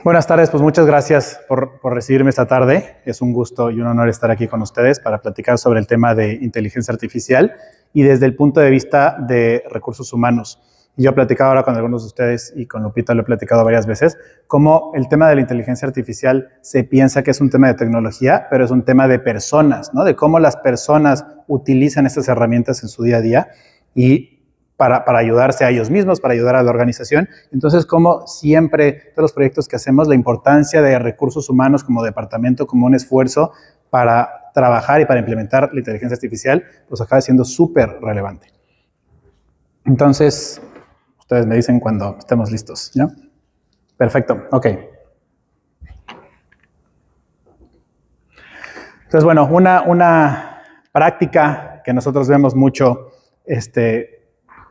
Buenas tardes, pues muchas gracias por recibirme esta tarde. Es un gusto y un honor estar aquí con ustedes para platicar sobre el tema de inteligencia artificial y desde el punto de vista de recursos humanos. Y yo he platicado ahora con algunos de ustedes y con Lupita lo he platicado varias veces, cómo el tema de la inteligencia artificial se piensa que es un tema de tecnología, pero es un tema de personas, ¿no? De cómo las personas utilizan estas herramientas en su día a día y para ayudarse a ellos mismos, para ayudar a la organización. Entonces, como siempre, todos los proyectos que hacemos, la importancia de recursos humanos como departamento, como un esfuerzo para trabajar y para implementar la inteligencia artificial, pues acaba siendo súper relevante. Entonces, ustedes me dicen cuando estemos listos, ¿no? Perfecto, ok. Entonces, bueno, una práctica que nosotros vemos mucho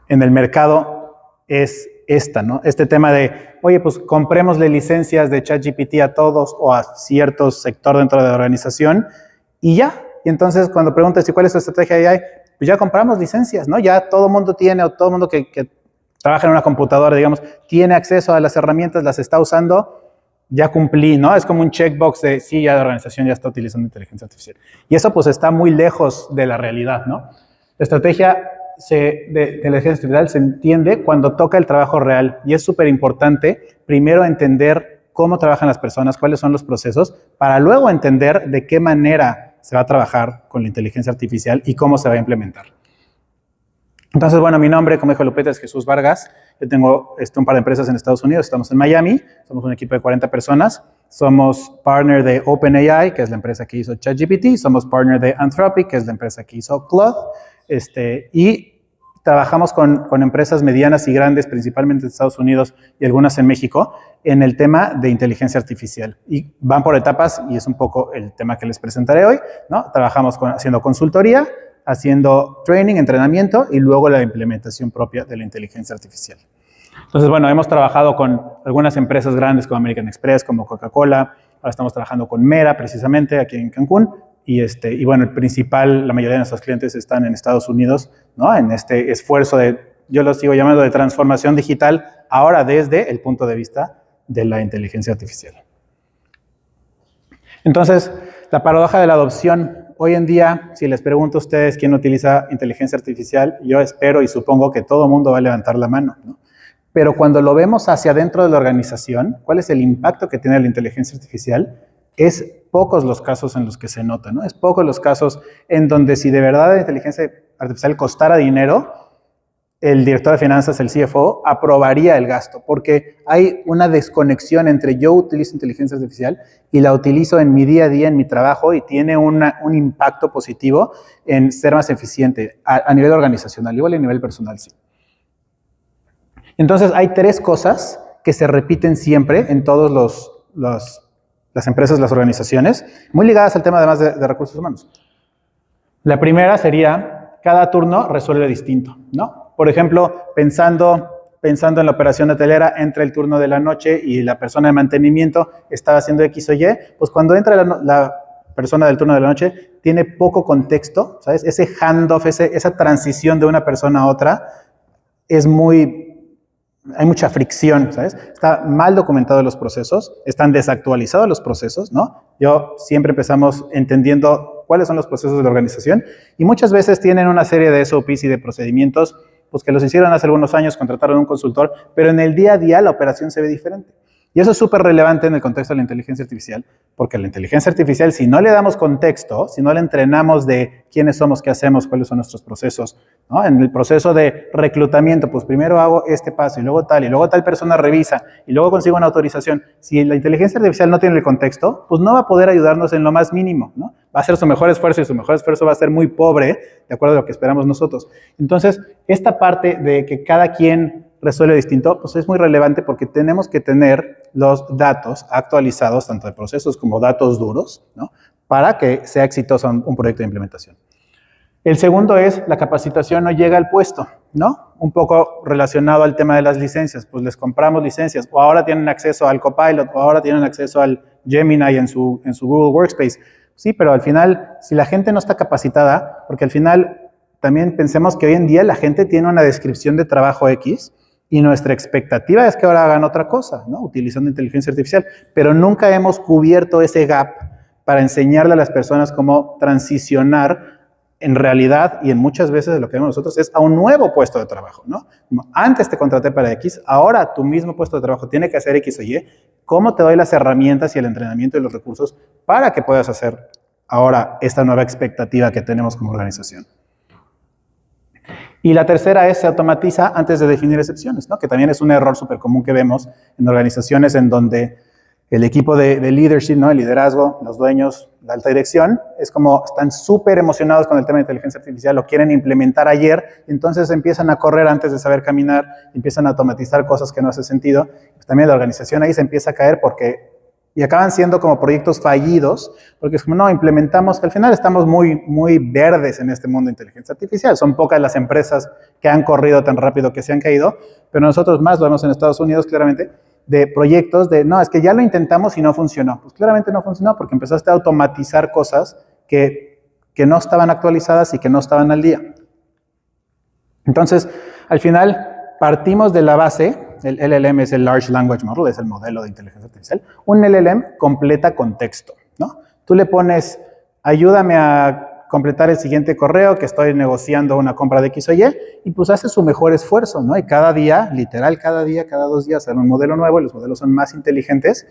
en el mercado es esta, ¿no? Este tema de, oye, pues comprémosle licencias de ChatGPT a todos o a cierto sector dentro de la organización y ya. Y entonces cuando preguntas, ¿y cuál es tu estrategia de AI? Pues ya compramos licencias, ¿no? Ya todo el mundo tiene, o todo el mundo que trabaja en una computadora, digamos, tiene acceso a las herramientas, las está usando, ya cumplí, ¿no? Es como un checkbox de, sí, ya la organización ya está utilizando inteligencia artificial. Y eso pues está muy lejos de la realidad, ¿no? La estrategia de inteligencia artificial se entiende cuando toca el trabajo real y es súper importante primero entender cómo trabajan las personas, cuáles son los procesos, para luego entender de qué manera se va a trabajar con la inteligencia artificial y cómo se va a implementar. Entonces, bueno, mi nombre, como dijo Lupita, es Jesús Vargas. Yo tengo un par de empresas en Estados Unidos, estamos en Miami, somos un equipo de 40 personas, somos partner de OpenAI, que es la empresa que hizo ChatGPT, somos partner de Anthropic, que es la empresa que hizo Claude, y trabajamos con empresas medianas y grandes, principalmente en Estados Unidos y algunas en México, en el tema de inteligencia artificial. Y van por etapas, y es un poco el tema que les presentaré hoy, ¿no? Trabajamos haciendo consultoría, haciendo training, entrenamiento, y luego la implementación propia de la inteligencia artificial. Entonces, bueno, hemos trabajado con algunas empresas grandes como American Express, como Coca-Cola, ahora estamos trabajando con Mera, precisamente, aquí en Cancún, y bueno, la mayoría de nuestros clientes están en Estados Unidos, ¿no? En este esfuerzo yo lo sigo llamando de transformación digital, ahora desde el punto de vista de la inteligencia artificial. Entonces, la paradoja de la adopción. Hoy en día, si les pregunto a ustedes quién utiliza inteligencia artificial, yo espero y supongo que todo el mundo va a levantar la mano, ¿no? Pero cuando lo vemos hacia adentro de la organización, ¿cuál es el impacto que tiene la inteligencia artificial? Es pocos los casos en los que se nota, ¿no? Es pocos los casos en donde si de verdad la inteligencia artificial costara dinero, el director de finanzas, el CFO, aprobaría el gasto, porque hay una desconexión entre yo utilizo inteligencia artificial y la utilizo en mi día a día, en mi trabajo, y tiene un impacto positivo en ser más eficiente a nivel organizacional, igual a nivel personal, sí. Entonces, hay tres cosas que se repiten siempre en todas las empresas, las organizaciones, muy ligadas al tema además de recursos humanos. La primera sería, cada turno resuelve distinto, ¿no? Por ejemplo, pensando en la operación hotelera, entra el turno de la noche y la persona de mantenimiento está haciendo X o Y, pues cuando entra la persona del turno de la noche, tiene poco contexto, ¿sabes? Ese handoff, esa transición de una persona a otra, hay mucha fricción, ¿sabes? Está mal documentado los procesos, están desactualizados los procesos, ¿no? Siempre empezamos entendiendo cuáles son los procesos de la organización y muchas veces tienen una serie de SOPs y de procedimientos pues que los hicieron hace algunos años, contrataron a un consultor, pero en el día a día la operación se ve diferente. Y eso es súper relevante en el contexto de la inteligencia artificial, porque la inteligencia artificial, si no le damos contexto, si no le entrenamos de quiénes somos, qué hacemos, cuáles son nuestros procesos, ¿no? En el proceso de reclutamiento, pues primero hago este paso y luego tal persona revisa y luego consigo una autorización. Si la inteligencia artificial no tiene el contexto, pues no va a poder ayudarnos en lo más mínimo, ¿no? Va a hacer su mejor esfuerzo y su mejor esfuerzo va a ser muy pobre, de acuerdo a lo que esperamos nosotros. Entonces, esta parte de que cada quien resuelve distinto, pues es muy relevante porque tenemos que tener los datos actualizados, tanto de procesos como datos duros, ¿no? Para que sea exitoso un proyecto de implementación. El segundo es la capacitación no llega al puesto, ¿no? Un poco relacionado al tema de las licencias, pues les compramos licencias, o ahora tienen acceso al Copilot, o ahora tienen acceso al Gemini en su Google Workspace. Sí, pero al final, si la gente no está capacitada, porque al final también pensemos que hoy en día la gente tiene una descripción de trabajo X, y nuestra expectativa es que ahora hagan otra cosa, ¿no? Utilizando inteligencia artificial, pero nunca hemos cubierto ese gap para enseñarle a las personas cómo transicionar en realidad, y en muchas veces lo que vemos nosotros es a un nuevo puesto de trabajo, ¿no? Antes te contraté para X, ahora tu mismo puesto de trabajo tiene que hacer X o Y. ¿Cómo te doy las herramientas y el entrenamiento y los recursos para que puedas hacer ahora esta nueva expectativa que tenemos como organización? Y la tercera es, se automatiza antes de definir excepciones, ¿no? Que también es un error súper común que vemos en organizaciones en donde el equipo de leadership, ¿no? El liderazgo, los dueños, la alta dirección, es como están súper emocionados con el tema de inteligencia artificial, lo quieren implementar ayer, y entonces empiezan a correr antes de saber caminar, empiezan a automatizar cosas que no hacen sentido. Pues también la organización ahí se empieza a caer y acaban siendo como proyectos fallidos, porque es como, no, implementamos, que al final estamos muy verdes en este mundo de inteligencia artificial. Son pocas las empresas que han corrido tan rápido que se han caído, pero nosotros más lo vemos en Estados Unidos claramente, de proyectos no, es que ya lo intentamos y no funcionó. Pues claramente no funcionó porque empezaste a automatizar cosas que no estaban actualizadas y que no estaban al día. Entonces, al final, partimos de la base. El LLM es el Large Language Model, es el modelo de inteligencia artificial. Un LLM completa contexto, ¿no? Tú le pones, ayúdame a completar el siguiente correo, que estoy negociando una compra de X o Y, y pues hace su mejor esfuerzo, ¿no? Y cada día, literal, cada 2 días, sale un modelo nuevo, y los modelos son más inteligentes,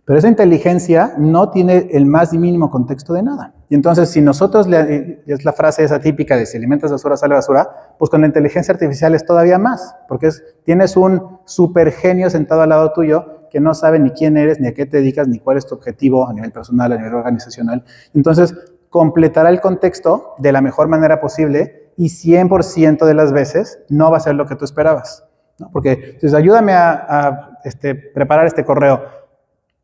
pero esa inteligencia no tiene el más mínimo contexto de nada. Y entonces, si nosotros, es la frase esa típica de si alimentas basura, sale basura, pues con la inteligencia artificial es todavía más, porque tienes un super genio sentado al lado tuyo que no sabe ni quién eres, ni a qué te dedicas, ni cuál es tu objetivo a nivel personal, a nivel organizacional. Entonces, completará el contexto de la mejor manera posible y 100% de las veces no va a ser lo que tú esperabas, ¿no? Porque, entonces, ayúdame a preparar este correo.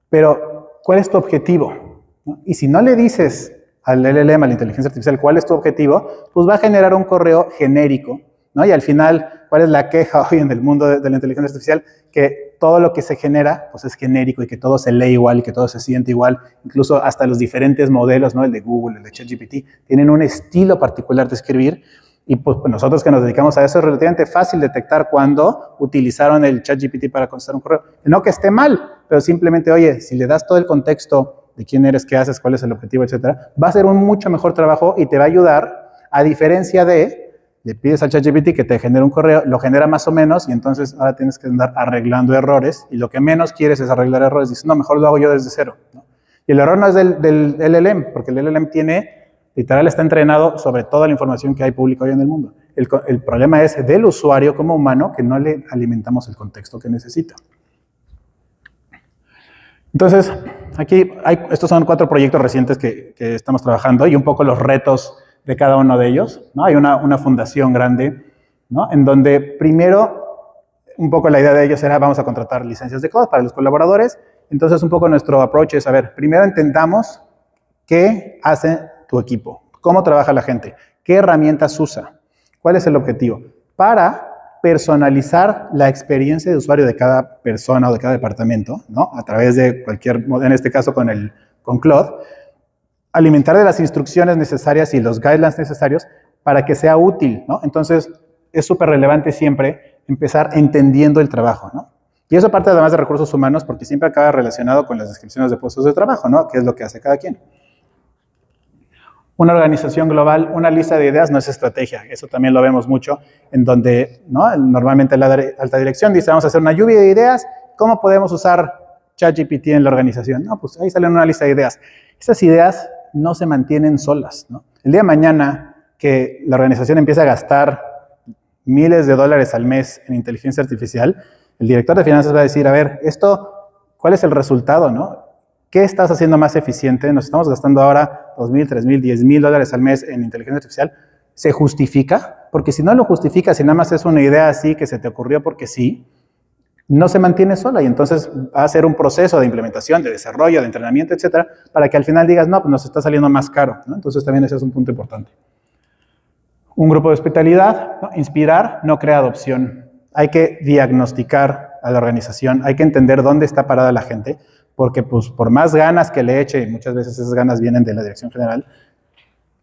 Pero, ¿cuál es tu objetivo? ¿No? Y si no le dices al LLM, a la inteligencia artificial, cuál es tu objetivo, pues va a generar un correo genérico, ¿no? Y al final, ¿cuál es la queja hoy en el mundo de la inteligencia artificial? Que todo lo que se genera, pues es genérico y que todo se lee igual y que todo se siente igual. Incluso hasta los diferentes modelos, ¿no? El de Google, el de ChatGPT, tienen un estilo particular de escribir. Y pues nosotros que nos dedicamos a eso es relativamente fácil detectar cuando utilizaron el ChatGPT para contestar un correo. No que esté mal, pero simplemente, oye, si le das todo el contexto de quién eres, qué haces, cuál es el objetivo, etcétera, va a ser un mucho mejor trabajo y te va a ayudar, a diferencia le pides al ChatGPT que te genere un correo, lo genera más o menos y entonces ahora tienes que andar arreglando errores y lo que menos quieres es arreglar errores. Dices, no, mejor lo hago yo desde cero, ¿no? Y el error no es del LLM, porque el LLM literal está entrenado sobre toda la información que hay pública hoy en el mundo. El problema es del usuario como humano que no le alimentamos el contexto que necesita. Entonces, aquí estos son 4 proyectos recientes que estamos trabajando y un poco los retos de cada uno de ellos, ¿no? Hay una fundación grande, ¿no? En donde primero, un poco la idea de ellos era vamos a contratar licencias de cloud para los colaboradores. Entonces, un poco nuestro approach es, a ver, primero entendamos qué hace tu equipo, cómo trabaja la gente, qué herramientas usa, cuál es el objetivo, para personalizar la experiencia de usuario de cada persona o de cada departamento, ¿no? A través de en este caso con Claude, alimentar de las instrucciones necesarias y los guidelines necesarios para que sea útil, ¿no? Entonces, es súper relevante siempre empezar entendiendo el trabajo, ¿no? Y eso parte además de recursos humanos porque siempre acaba relacionado con las descripciones de puestos de trabajo, ¿no? ¿Qué es lo que hace cada quien? Una organización global, una lista de ideas no es estrategia. Eso también lo vemos mucho en donde, ¿no? Normalmente la alta dirección dice, vamos a hacer una lluvia de ideas, ¿cómo podemos usar ChatGPT en la organización? No, pues ahí sale una lista de ideas. Esas ideas no se mantienen solas, ¿no? El día de mañana que la organización empiece a gastar miles de dólares al mes en inteligencia artificial, el director de finanzas va a decir, a ver, ¿cuál es el resultado, no? ¿Qué estás haciendo más eficiente? Nos estamos gastando ahora $2,000, $3,000, $10,000 al mes en inteligencia artificial. ¿Se justifica? Porque si no lo justificas, si nada más es una idea así que se te ocurrió porque sí, no se mantiene sola y entonces va a ser un proceso de implementación, de desarrollo, de entrenamiento, etcétera, para que al final digas, no, pues nos está saliendo más caro, ¿no? Entonces también ese es un punto importante. Un grupo de hospitalidad, ¿no? Inspirar no crea adopción. Hay que diagnosticar a la organización, hay que entender dónde está parada la gente, porque pues por más ganas que le eche, y muchas veces esas ganas vienen de la dirección general,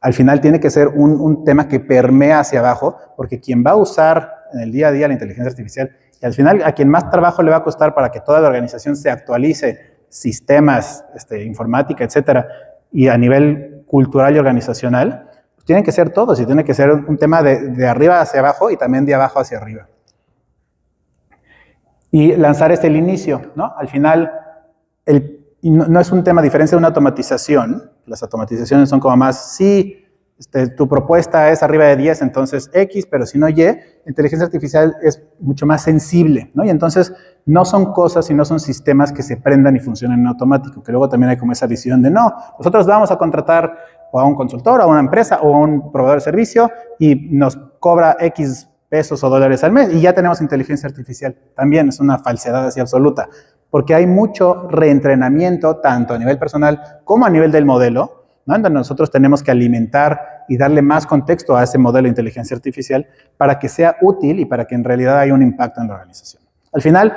al final tiene que ser un tema que permea hacia abajo, porque quien va a usar en el día a día la inteligencia artificial Y al final, a quien más trabajo le va a costar para que toda la organización se actualice, sistemas, informática, etcétera, y a nivel cultural y organizacional, pues tienen que ser todos y tiene que ser un tema de arriba hacia abajo y también de abajo hacia arriba. Y lanzar el inicio, ¿no? Al final, no es un tema, a diferencia de una automatización, las automatizaciones son como más, sí, tu propuesta es arriba de 10, entonces X, pero si no Y, inteligencia artificial es mucho más sensible, ¿no? Y entonces no son cosas y no son sistemas que se prendan y funcionen en automático, que luego también hay como esa visión de, no, nosotros vamos a contratar o a un consultor, o a una empresa, o a un proveedor de servicio, y nos cobra X pesos o dólares al mes, y ya tenemos inteligencia artificial. También es una falsedad así absoluta, porque hay mucho reentrenamiento, tanto a nivel personal como a nivel del modelo, ¿no? Entonces nosotros tenemos que alimentar y darle más contexto a ese modelo de inteligencia artificial para que sea útil y para que en realidad haya un impacto en la organización. Al final,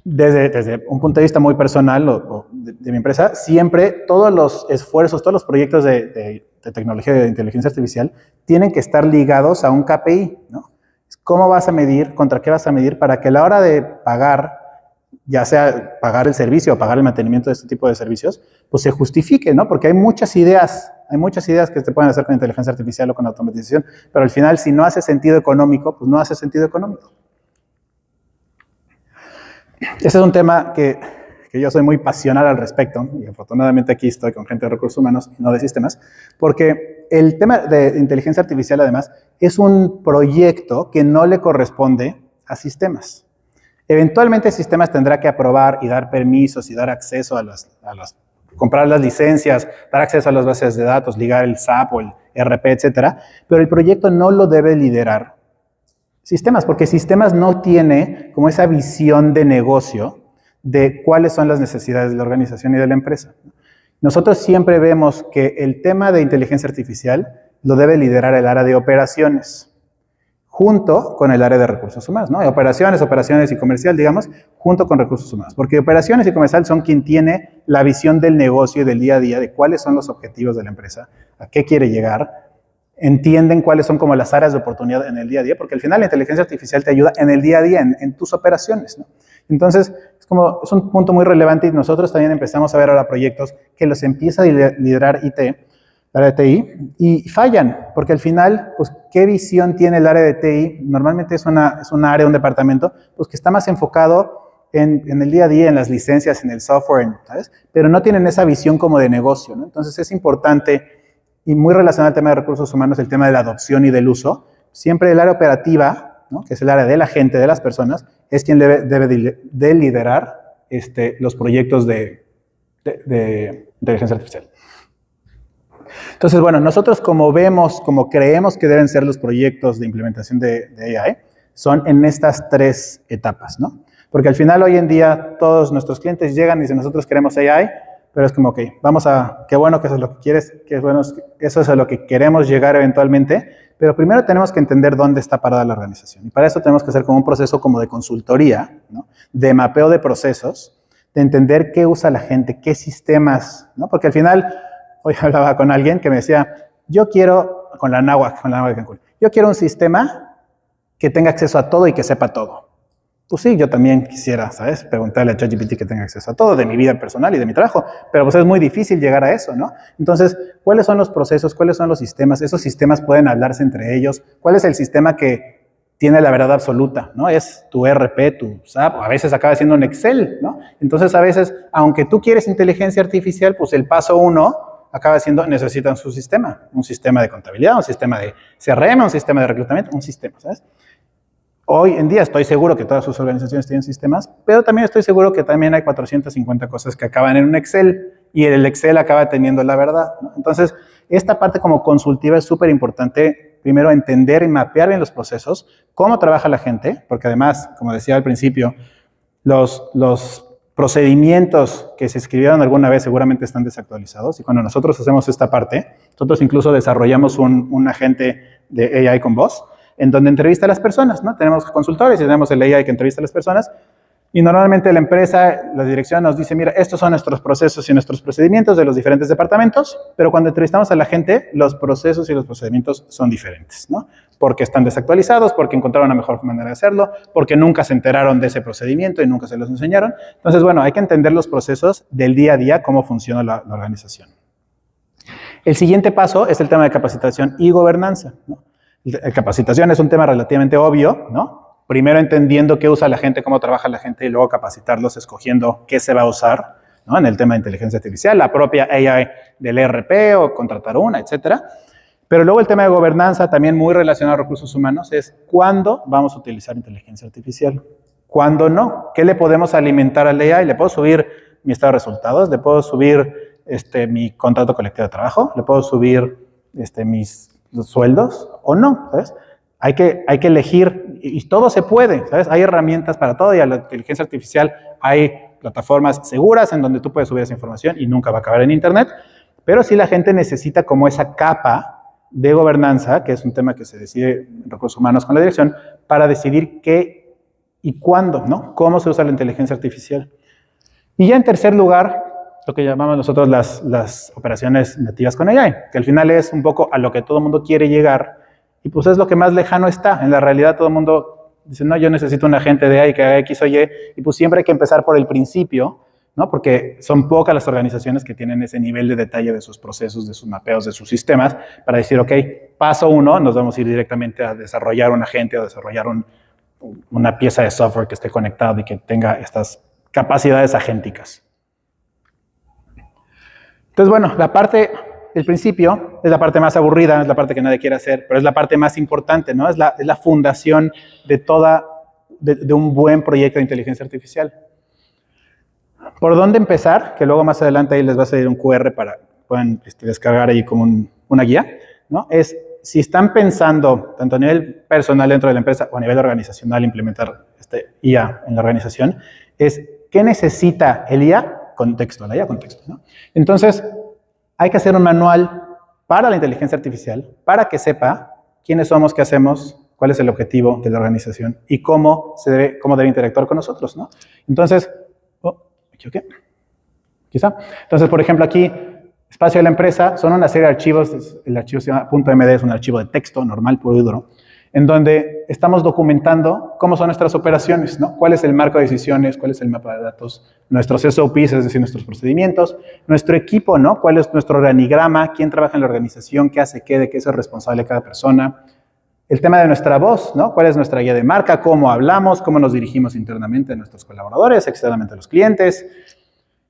desde un punto de vista muy personal o de mi empresa, siempre todos los esfuerzos, todos los proyectos de tecnología de inteligencia artificial tienen que estar ligados a un KPI, ¿no? ¿Cómo vas a medir, contra qué vas a medir para que a la hora de pagar, ya sea pagar el servicio o pagar el mantenimiento de este tipo de servicios, pues se justifique, ¿no? Porque hay muchas ideas que se pueden hacer con inteligencia artificial o con automatización, pero al final, si no hace sentido económico, pues no hace sentido económico. Ese es un tema que yo soy muy pasional al respecto, y afortunadamente aquí estoy con gente de recursos humanos y no de sistemas, porque el tema de inteligencia artificial, además, es un proyecto que no le corresponde a sistemas. Eventualmente sistemas tendrá que aprobar y dar permisos y dar acceso a comprar las licencias, dar acceso a las bases de datos, ligar el SAP o el RP, etcétera, pero el proyecto no lo debe liderar sistemas, porque sistemas no tiene como esa visión de negocio de cuáles son las necesidades de la organización y de la empresa. Nosotros siempre vemos que el tema de inteligencia artificial lo debe liderar el área de operaciones, junto con el área de recursos humanos, ¿no? Operaciones y comercial, digamos, junto con recursos humanos. Porque operaciones y comercial son quien tiene la visión del negocio y del día a día, de cuáles son los objetivos de la empresa, a qué quiere llegar, entienden cuáles son como las áreas de oportunidad en el día a día, porque al final la inteligencia artificial te ayuda en el día a día, en tus operaciones, ¿no? Entonces, es un punto muy relevante y nosotros también empezamos a ver ahora proyectos que los empieza a liderar IT, el área de TI, y fallan, porque al final, pues, ¿qué visión tiene el área de TI? Normalmente es un área, un departamento, pues, que está más enfocado en el día a día, en las licencias, en el software, ¿sabes? Pero no tienen esa visión como de negocio, ¿no? Entonces es importante, y muy relacionado al tema de recursos humanos, el tema de la adopción y del uso. Siempre el área operativa, ¿no? Que es el área de la gente, de las personas, es quien debe de liderar los proyectos de inteligencia artificial. Entonces, bueno, nosotros como creemos que deben ser los proyectos de implementación de AI, son en estas 3 etapas, ¿no? Porque al final, hoy en día, todos nuestros clientes llegan y dicen, nosotros queremos AI, pero es como, ok, qué bueno que eso es lo que quieres, qué bueno, eso es a lo que queremos llegar eventualmente, pero primero tenemos que entender dónde está parada la organización. Y para eso tenemos que hacer como un proceso como de consultoría, ¿no? De mapeo de procesos, de entender qué usa la gente, qué sistemas, ¿no? Porque al final, hoy hablaba con alguien que me decía, yo quiero, con la náhuatl de Cancún, yo quiero un sistema que tenga acceso a todo y que sepa todo. Pues sí, yo también quisiera, ¿sabes? Preguntarle a ChatGPT que tenga acceso a todo de mi vida personal y de mi trabajo, pero pues es muy difícil llegar a eso, ¿no? Entonces, ¿cuáles son los procesos? ¿Cuáles son los sistemas? Esos sistemas pueden hablarse entre ellos. ¿Cuál es el sistema que tiene la verdad absoluta, ¿no? Es tu RP, tu SAP, o a veces acaba siendo un Excel, ¿no? Entonces, a veces, aunque tú quieres inteligencia artificial, pues el paso 1 acaba siendo, necesitan su sistema, un sistema de contabilidad, un sistema de CRM, un sistema de reclutamiento, un sistema, ¿sabes? Hoy en día estoy seguro que todas sus organizaciones tienen sistemas, pero también estoy seguro que también hay 450 cosas que acaban en un Excel y el Excel acaba teniendo la verdad, ¿no? Entonces, esta parte como consultiva es súper importante, primero entender y mapear bien los procesos, cómo trabaja la gente, porque además, como decía al principio, los procedimientos que se escribieron alguna vez seguramente están desactualizados y cuando nosotros hacemos esta parte, nosotros incluso desarrollamos un agente de AI con voz, en donde entrevista a las personas, ¿no? Tenemos consultores y tenemos el AI que entrevista a las personas Y normalmente la empresa, la dirección nos dice, mira, estos son nuestros procesos y nuestros procedimientos de los diferentes departamentos, pero cuando entrevistamos a la gente, los procesos y los procedimientos son diferentes, ¿no? Porque están desactualizados, porque encontraron una mejor manera de hacerlo, porque nunca se enteraron de ese procedimiento y nunca se los enseñaron. Entonces, bueno, hay que entender los procesos del día a día, cómo funciona la organización. El siguiente paso es el tema de capacitación y gobernanza, ¿no? La capacitación es un tema relativamente obvio, ¿no? Primero entendiendo qué usa la gente, cómo trabaja la gente, y luego capacitarlos escogiendo qué se va a usar, ¿no? En el tema de inteligencia artificial, la propia AI del ERP o contratar una, etcétera. Pero luego el tema de gobernanza, también muy relacionado a recursos humanos, es cuándo vamos a utilizar inteligencia artificial, cuándo no, qué le podemos alimentar al AI. ¿Le puedo subir mi estado de resultados? ¿Le puedo subir mi contrato colectivo de trabajo? ¿Le puedo subir mis sueldos o no? ¿Sabes? Hay que elegir, y todo se puede, ¿sabes? Hay herramientas para todo, y a la inteligencia artificial hay plataformas seguras en donde tú puedes subir esa información y nunca va a acabar en Internet, pero sí la gente necesita como esa capa de gobernanza, que es un tema que se decide en recursos humanos con la dirección, para decidir qué y cuándo, ¿no? Cómo se usa la inteligencia artificial. Y ya en tercer lugar, lo que llamamos nosotros las operaciones nativas con AI, que al final es un poco a lo que todo el mundo quiere llegar, y pues es lo que más lejano está. En la realidad todo el mundo dice, no, yo necesito un agente de AI que haga X o Y, y pues siempre hay que empezar por el principio, ¿no? Porque son pocas las organizaciones que tienen ese nivel de detalle de sus procesos, de sus mapeos, de sus sistemas, para decir, ok, paso 1, nos vamos a ir directamente a desarrollar un agente o desarrollar una pieza de software que esté conectado y que tenga estas capacidades agénticas. Entonces, bueno, la parte del principio es la parte más aburrida, es la parte que nadie quiere hacer, pero es la parte más importante, ¿no? Es la fundación de un buen proyecto de inteligencia artificial. ¿Por dónde empezar? Que luego más adelante ahí les va a salir un QR para que puedan descargar ahí como una guía, ¿no? Es, si están pensando, tanto a nivel personal dentro de la empresa o a nivel organizacional, implementar IA en la organización, es ¿qué necesita el IA? Contexto, la IA contexto, ¿no? Entonces, hay que hacer un manual para la inteligencia artificial, para que sepa quiénes somos, qué hacemos, cuál es el objetivo de la organización y cómo debe interactuar con nosotros, ¿no? Entonces, ¿me equivoqué? Quizá. Entonces, por ejemplo, aquí, espacio de la empresa, son una serie de archivos, el archivo se llama .md, es un archivo de texto normal, puro y duro, en donde estamos documentando cómo son nuestras operaciones, ¿no? Cuál es el marco de decisiones, cuál es el mapa de datos, nuestros SOPs, es decir, nuestros procedimientos, nuestro equipo, ¿no? Cuál es nuestro organigrama, quién trabaja en la organización, qué hace qué, de qué es responsable cada persona. El tema de nuestra voz, ¿no? ¿Cuál es nuestra guía de marca? ¿Cómo hablamos? ¿Cómo nos dirigimos internamente a nuestros colaboradores, externamente a los clientes?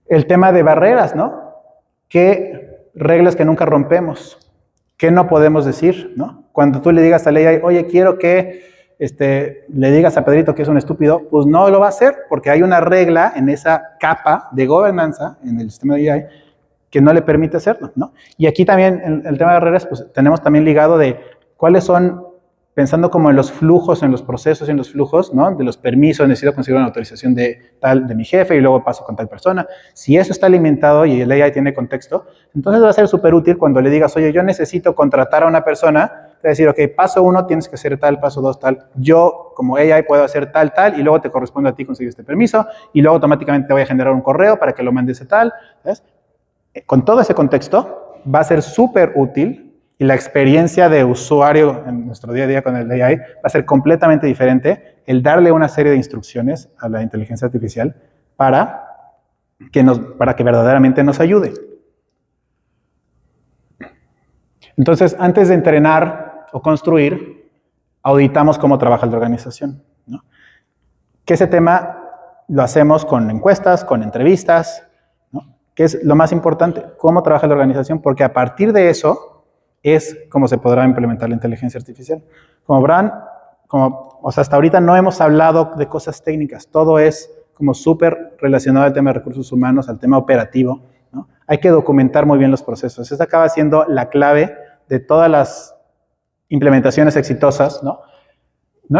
El tema de barreras, ¿no? ¿Qué reglas que nunca rompemos? ¿Qué no podemos decir, ¿no? Cuando tú le digas a la AI, oye, quiero que le digas a Pedrito que es un estúpido, pues no lo va a hacer, porque hay una regla en esa capa de gobernanza en el sistema de AI que no le permite hacerlo, ¿no? Y aquí también el tema de barreras, pues tenemos también ligado de cuáles son, pensando como en los flujos, en los procesos y en los flujos, ¿no? De los permisos, necesito conseguir una autorización de mi jefe y luego paso con tal persona. Si eso está alimentado y el AI tiene contexto, entonces va a ser súper útil cuando le digas, oye, yo necesito contratar a una persona, te va a decir, ok, paso 1 tienes que hacer tal, paso 2 tal, yo como AI puedo hacer tal, y luego te corresponde a ti conseguir este permiso, y luego automáticamente te voy a generar un correo para que lo mandes a tal, ¿sabes? Con todo ese contexto va a ser súper útil. Y la experiencia de usuario en nuestro día a día con el AI va a ser completamente diferente el darle una serie de instrucciones a la inteligencia artificial para que verdaderamente nos ayude. Entonces, antes de entrenar o construir, auditamos cómo trabaja la organización, ¿no? Que ese tema lo hacemos con encuestas, con entrevistas, ¿no? Que es lo más importante, cómo trabaja la organización, porque a partir de eso es como se podrá implementar la inteligencia artificial. Como verán, hasta ahorita no hemos hablado de cosas técnicas, todo es como súper relacionado al tema de recursos humanos, al tema operativo, ¿no? Hay que documentar muy bien los procesos. Esa acaba siendo la clave de todas las implementaciones exitosas, ¿no?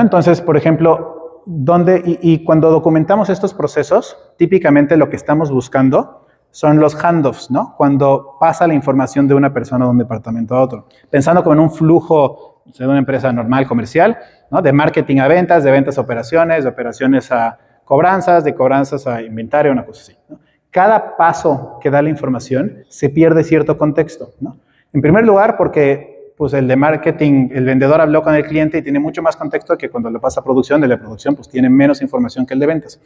Entonces, por ejemplo, y cuando documentamos estos procesos, típicamente lo que estamos buscando son los handoffs, ¿no? Cuando pasa la información de una persona de un departamento a otro. Pensando como en un flujo de una empresa normal, comercial, ¿no? De marketing a ventas, de ventas a operaciones, de operaciones a cobranzas, de cobranzas a inventario, una cosa así, ¿no? Cada paso que da la información se pierde cierto contexto, ¿no? En primer lugar, porque pues el de marketing, el vendedor habló con el cliente y tiene mucho más contexto que cuando le pasa a producción. El de producción pues tiene menos información que el de ventas.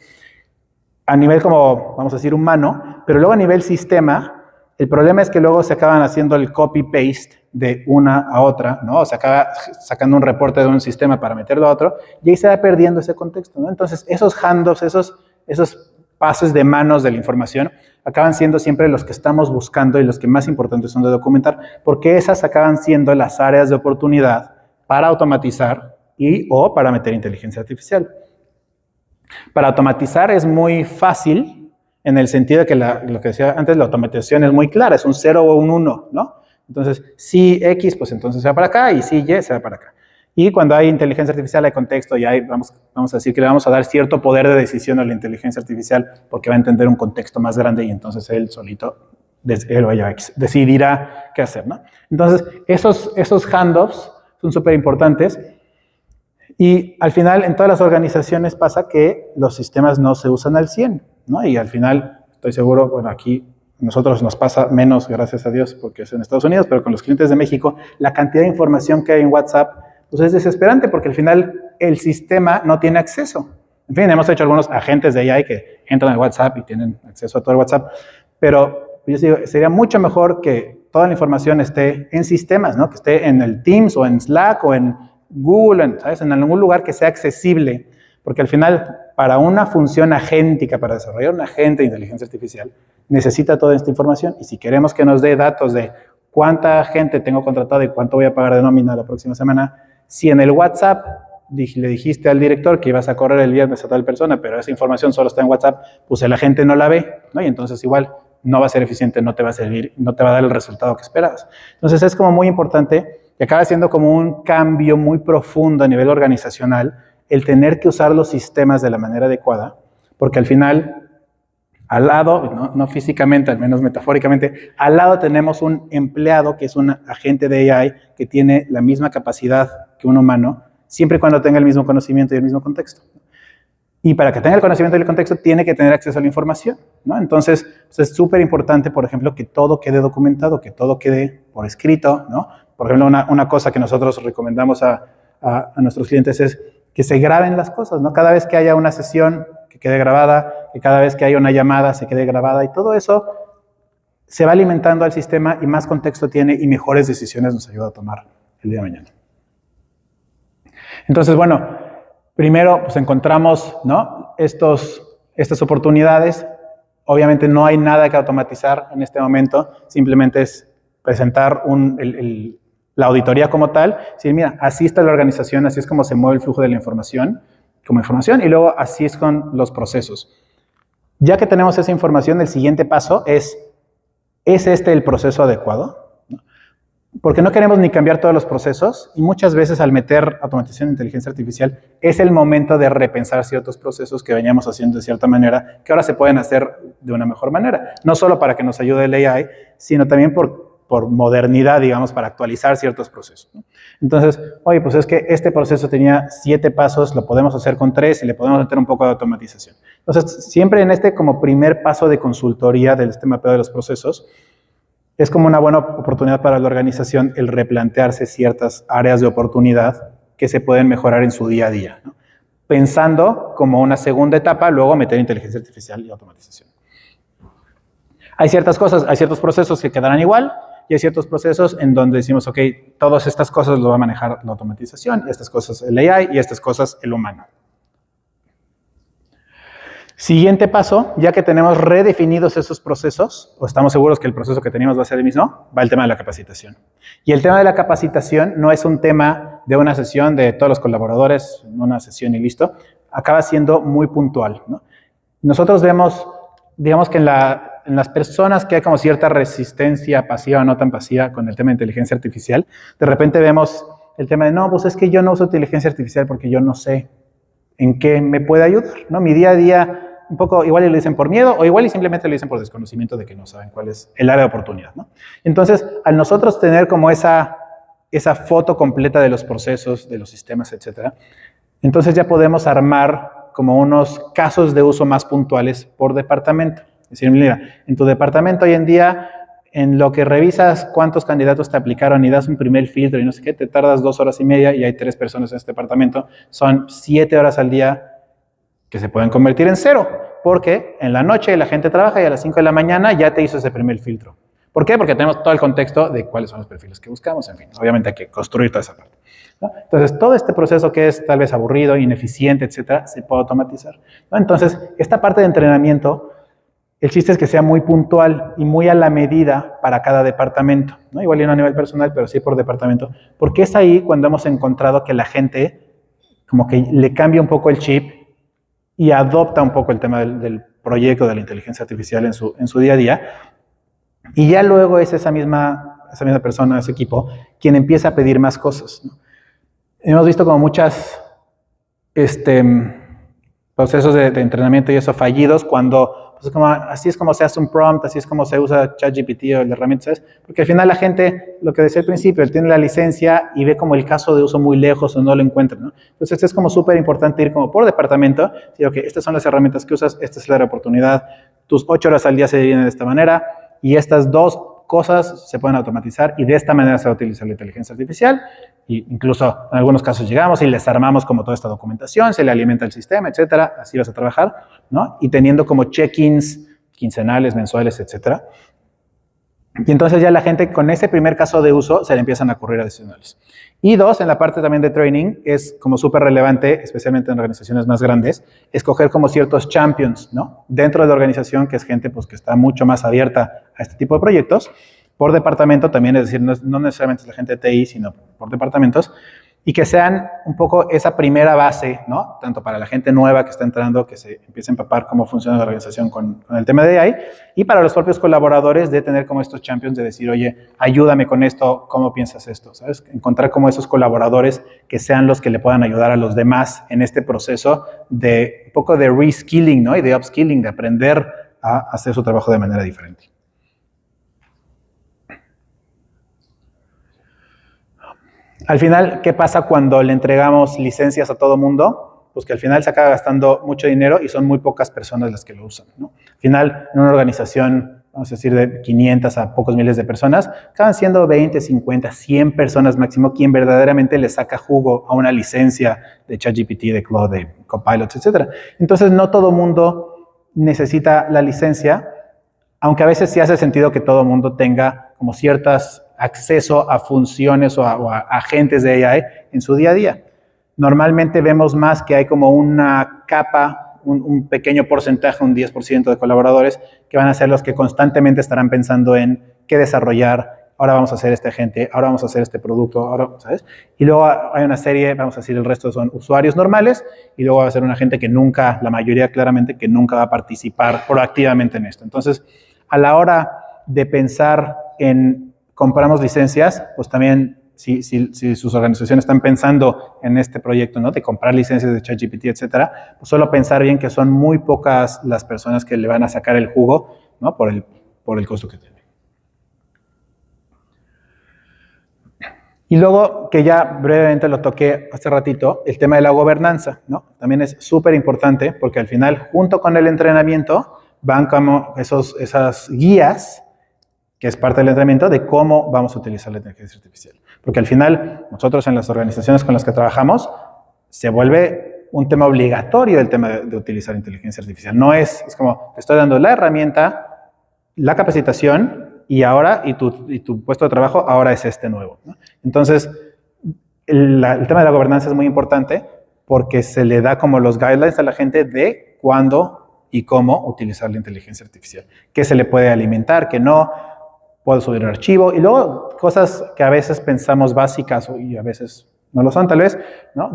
A nivel como, vamos a decir, humano, pero luego a nivel sistema, el problema es que luego se acaban haciendo el copy-paste de una a otra, ¿no? O se acaba sacando un reporte de un sistema para meterlo a otro y ahí se va perdiendo ese contexto, ¿no? Entonces, esos handoffs, esos pases de manos de la información acaban siendo siempre los que estamos buscando y los que más importantes son de documentar, porque esas acaban siendo las áreas de oportunidad para automatizar y o para meter inteligencia artificial. Para automatizar es muy fácil en el sentido de que lo que decía antes, la automatización es muy clara, es un 0 o un 1, ¿no? Entonces, si X, pues entonces se va para acá, y si Y, se va para acá. Y cuando hay inteligencia artificial, hay contexto, y hay, vamos a decir que le vamos a dar cierto poder de decisión a la inteligencia artificial, porque va a entender un contexto más grande, y entonces él solito, él o ella decidirá qué hacer, ¿no? Entonces, esos handoffs son súper importantes. Y al final, en todas las organizaciones pasa que los sistemas no se usan al 100, ¿no? Y al final, estoy seguro, bueno, aquí nosotros nos pasa menos, gracias a Dios, porque es en Estados Unidos, pero con los clientes de México, la cantidad de información que hay en WhatsApp, pues es desesperante, porque al final el sistema no tiene acceso. En fin, hemos hecho algunos agentes de AI que entran a WhatsApp y tienen acceso a todo el WhatsApp, pero yo digo, sería mucho mejor que toda la información esté en sistemas, ¿no? Que esté en el Teams o en Slack o en Google, ¿sabes? En algún lugar que sea accesible, porque al final, para una función agéntica, para desarrollar un agente de inteligencia artificial, necesita toda esta información, y si queremos que nos dé datos de cuánta gente tengo contratada y cuánto voy a pagar de nómina la próxima semana, si en el WhatsApp le dijiste al director que ibas a correr el viernes a tal persona, pero esa información solo está en WhatsApp, pues el agente no la ve, ¿no? Y entonces igual no va a ser eficiente, no te va a servir, no te va a dar el resultado que esperabas. Entonces es como muy importante, y acaba siendo como un cambio muy profundo a nivel organizacional, el tener que usar los sistemas de la manera adecuada, porque al final, al lado, no físicamente, al menos metafóricamente, al lado tenemos un empleado que es un agente de AI que tiene la misma capacidad que un humano, siempre y cuando tenga el mismo conocimiento y el mismo contexto. Y para que tenga el conocimiento y el contexto, tiene que tener acceso a la información, ¿no? Entonces, pues es súper importante, por ejemplo, que todo quede documentado, que todo quede por escrito, ¿no? Por ejemplo, una cosa que nosotros recomendamos a nuestros clientes es que se graben las cosas, ¿no? Cada vez que haya una sesión, que quede grabada, que cada vez que haya una llamada, se quede grabada, y todo eso se va alimentando al sistema y más contexto tiene y mejores decisiones nos ayuda a tomar el día de mañana. Entonces, bueno, primero pues encontramos, ¿no? Estas oportunidades. Obviamente no hay nada que automatizar en este momento, simplemente es presentar la auditoría como tal, decir, mira, así está la organización, así es como se mueve el flujo de la información, como información, y luego así es con los procesos. Ya que tenemos esa información, el siguiente paso ¿es este el proceso adecuado? Porque no queremos ni cambiar todos los procesos, y muchas veces al meter automatización e inteligencia artificial es el momento de repensar ciertos procesos que veníamos haciendo de cierta manera, que ahora se pueden hacer de una mejor manera. No solo para que nos ayude el AI, sino también por modernidad, digamos, para actualizar ciertos procesos, ¿no? Entonces, oye, pues es que este proceso tenía 7 pasos, lo podemos hacer con 3 y le podemos meter un poco de automatización. Entonces, siempre en este como primer paso de consultoría del mapeo de los procesos, es como una buena oportunidad para la organización el replantearse ciertas áreas de oportunidad que se pueden mejorar en su día a día, ¿no? Pensando como una segunda etapa, luego meter inteligencia artificial y automatización. Hay ciertas cosas, hay ciertos procesos que quedarán igual, y hay ciertos procesos en donde decimos, ok, todas estas cosas lo va a manejar la automatización, y estas cosas el AI, y estas cosas el humano. Siguiente paso, ya que tenemos redefinidos esos procesos, o estamos seguros que el proceso que teníamos va a ser el mismo, va el tema de la capacitación. Y el tema de la capacitación no es un tema de una sesión de todos los colaboradores, una sesión y listo, acaba siendo muy puntual, ¿no? Nosotros vemos, digamos que en las personas que hay como cierta resistencia pasiva o no tan pasiva con el tema de inteligencia artificial, de repente vemos el tema de, no, pues es que yo no uso inteligencia artificial porque yo no sé en qué me puede ayudar, ¿no? Mi día a día, un poco, igual y lo dicen por miedo, o igual y simplemente lo dicen por desconocimiento de que no saben cuál es el área de oportunidad, ¿no? Entonces, al nosotros tener como esa foto completa de los procesos, de los sistemas, etcétera, entonces ya podemos armar como unos casos de uso más puntuales por departamento. Es decir, mira, en tu departamento hoy en día, en lo que revisas cuántos candidatos te aplicaron y das un primer filtro y no sé qué, te tardas 2 horas y media y hay 3 personas en este departamento. Son 7 horas al día que se pueden convertir en 0, porque en la noche la gente trabaja y a las 5 de la mañana ya te hizo ese primer filtro. ¿Por qué? Porque tenemos todo el contexto de cuáles son los perfiles que buscamos, en fin, obviamente hay que construir toda esa parte, ¿no? Entonces, todo este proceso que es tal vez aburrido, ineficiente, etcétera, se puede automatizar, ¿no? Entonces, esta parte de entrenamiento, el chiste es que sea muy puntual y muy a la medida para cada departamento, ¿no? Igual y no a nivel personal, pero sí por departamento, porque es ahí cuando hemos encontrado que la gente como que le cambia un poco el chip y adopta un poco el tema del proyecto de la inteligencia artificial en su día a día, y ya luego es esa misma persona, ese equipo, quien empieza a pedir más cosas, ¿no? Hemos visto como muchas procesos de entrenamiento y eso fallidos cuando, pues como, así es como se hace un prompt, así es como se usa ChatGPT o la herramienta, ¿sabes? Porque al final la gente, lo que decía al principio, él tiene la licencia y ve como el caso de uso muy lejos o no lo encuentra, ¿no? Entonces es como súper importante ir como por departamento, decir, ok, estas son las herramientas que usas, esta es la oportunidad, tus 8 horas al día se dividen de esta manera y estas 2 cosas se pueden automatizar y de esta manera se va a utilizar la inteligencia artificial. Y incluso en algunos casos llegamos y les armamos como toda esta documentación, se le alimenta el sistema, etcétera, así vas a trabajar, ¿no? Y teniendo como check-ins quincenales, mensuales, etcétera. Y entonces ya la gente con ese primer caso de uso se le empiezan a ocurrir adicionales. Y 2, en la parte también de training, es como súper relevante, especialmente en organizaciones más grandes, escoger como ciertos champions, ¿no? Dentro de la organización, que es gente pues, que está mucho más abierta a este tipo de proyectos, por departamento también, es decir, no necesariamente es la gente de TI, sino por departamentos, y que sean un poco esa primera base, ¿no? Tanto para la gente nueva que está entrando, que se empiece a empapar cómo funciona la organización con el tema de AI, y para los propios colaboradores de tener como estos champions de decir, oye, ayúdame con esto, ¿cómo piensas esto? ¿Sabes? Encontrar como esos colaboradores que sean los que le puedan ayudar a los demás en este proceso de un poco de reskilling, ¿no? Y de upskilling, de aprender a hacer su trabajo de manera diferente. Al final, ¿qué pasa cuando le entregamos licencias a todo mundo? Pues que al final se acaba gastando mucho dinero y son muy pocas personas las que lo usan, ¿no? Al final, en una organización, vamos a decir, de 500 a pocos miles de personas, acaban siendo 20, 50, 100 personas máximo quien verdaderamente le saca jugo a una licencia de ChatGPT, de Claude, de Copilot, etc. Entonces, no todo mundo necesita la licencia, aunque a veces sí hace sentido que todo mundo tenga como ciertas acceso a funciones o a agentes de AI en su día a día. Normalmente vemos más que hay como una capa, un pequeño porcentaje, un 10% de colaboradores que van a ser los que constantemente estarán pensando en qué desarrollar, ahora vamos a hacer este agente, ahora vamos a hacer este producto, ahora, ¿sabes? Y luego hay una serie, vamos a decir, el resto son usuarios normales y luego va a ser una gente que nunca, la mayoría claramente, que nunca va a participar proactivamente en esto. Entonces, a la hora de pensar en compramos licencias, pues también si sus organizaciones están pensando en este proyecto, ¿no? De comprar licencias de ChatGPT, etcétera, pues solo pensar bien que son muy pocas las personas que le van a sacar el jugo, ¿no? Por el costo que tiene. Y luego, que ya brevemente lo toqué hace ratito, el tema de la gobernanza, ¿no? También es súper importante porque al final, junto con el entrenamiento, van como esas guías que es parte del entrenamiento de cómo vamos a utilizar la inteligencia artificial. Porque al final, nosotros en las organizaciones con las que trabajamos, se vuelve un tema obligatorio el tema de utilizar inteligencia artificial. No es como, te estoy dando la herramienta, la capacitación, y ahora, y tu puesto de trabajo ahora es este nuevo, ¿no? Entonces, el tema de la gobernanza es muy importante porque se le da como los guidelines a la gente de cuándo y cómo utilizar la inteligencia artificial. Qué se le puede alimentar, qué no, puedo subir un archivo, y luego cosas que a veces pensamos básicas y a veces no lo son tal vez, ¿no?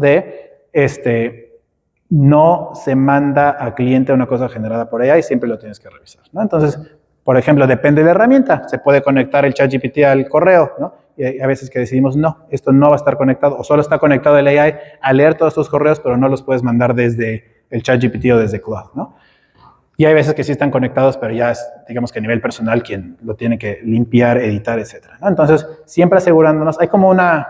No se manda al cliente una cosa generada por AI y siempre lo tienes que revisar, ¿no? Entonces, por ejemplo, depende de la herramienta, se puede conectar el ChatGPT al correo, ¿no? Y hay a veces que decidimos, no, esto no va a estar conectado, o solo está conectado el AI a leer todos tus correos, pero no los puedes mandar desde el ChatGPT o desde Claude, ¿no? Y hay veces que sí están conectados, pero ya es, digamos que a nivel personal quien lo tiene que limpiar, editar, etc., ¿no? Entonces, siempre asegurándonos, hay como una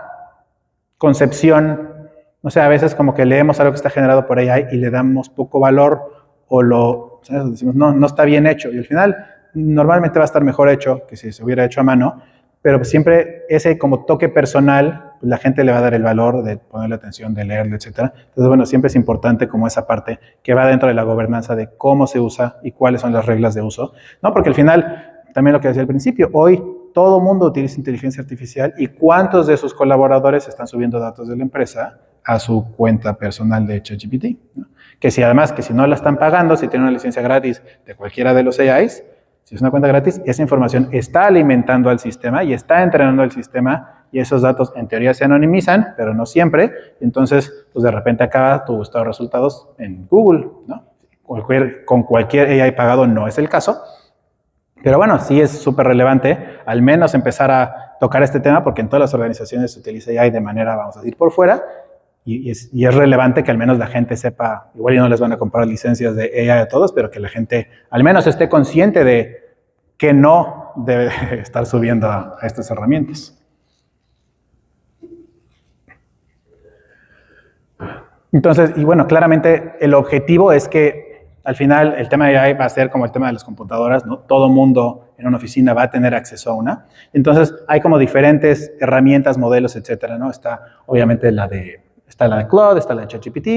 concepción no sé, a veces como que leemos algo que está generado por AI y le damos poco valor o ¿sabes? Decimos, no, no está bien hecho. Y al final, normalmente va a estar mejor hecho que si se hubiera hecho a mano, pero siempre ese como toque personal, la gente le va a dar el valor de ponerle atención, de leerlo, etcétera. Entonces, bueno, siempre es importante como esa parte que va dentro de la gobernanza de cómo se usa y cuáles son las reglas de uso, ¿no? Porque al final, también lo que decía al principio, hoy todo mundo utiliza inteligencia artificial y cuántos de sus colaboradores están subiendo datos de la empresa a su cuenta personal de ChatGPT, ¿no? Que si además, que si no la están pagando, si tienen una licencia gratis de cualquiera de los AIs, si es una cuenta gratis, esa información está alimentando al sistema y está entrenando al sistema y esos datos en teoría se anonimizan, pero no siempre. Entonces, pues de repente acaba tu estado de resultados en Google, ¿no? Con cualquier AI pagado no es el caso. Pero bueno, sí es súper relevante al menos empezar a tocar este tema porque en todas las organizaciones se utiliza AI de manera, vamos a decir, por fuera. Y es relevante que al menos la gente sepa, igual y no les van a comprar licencias de AI a todos, pero que la gente al menos esté consciente de que no debe estar subiendo a estas herramientas. Entonces, y bueno, claramente el objetivo es que al final el tema de AI va a ser como el tema de las computadoras, ¿no? Todo mundo en una oficina va a tener acceso a una. Entonces, hay como diferentes herramientas, modelos, etcétera, ¿no? Está obviamente está la de Claude, está la de ChatGPT,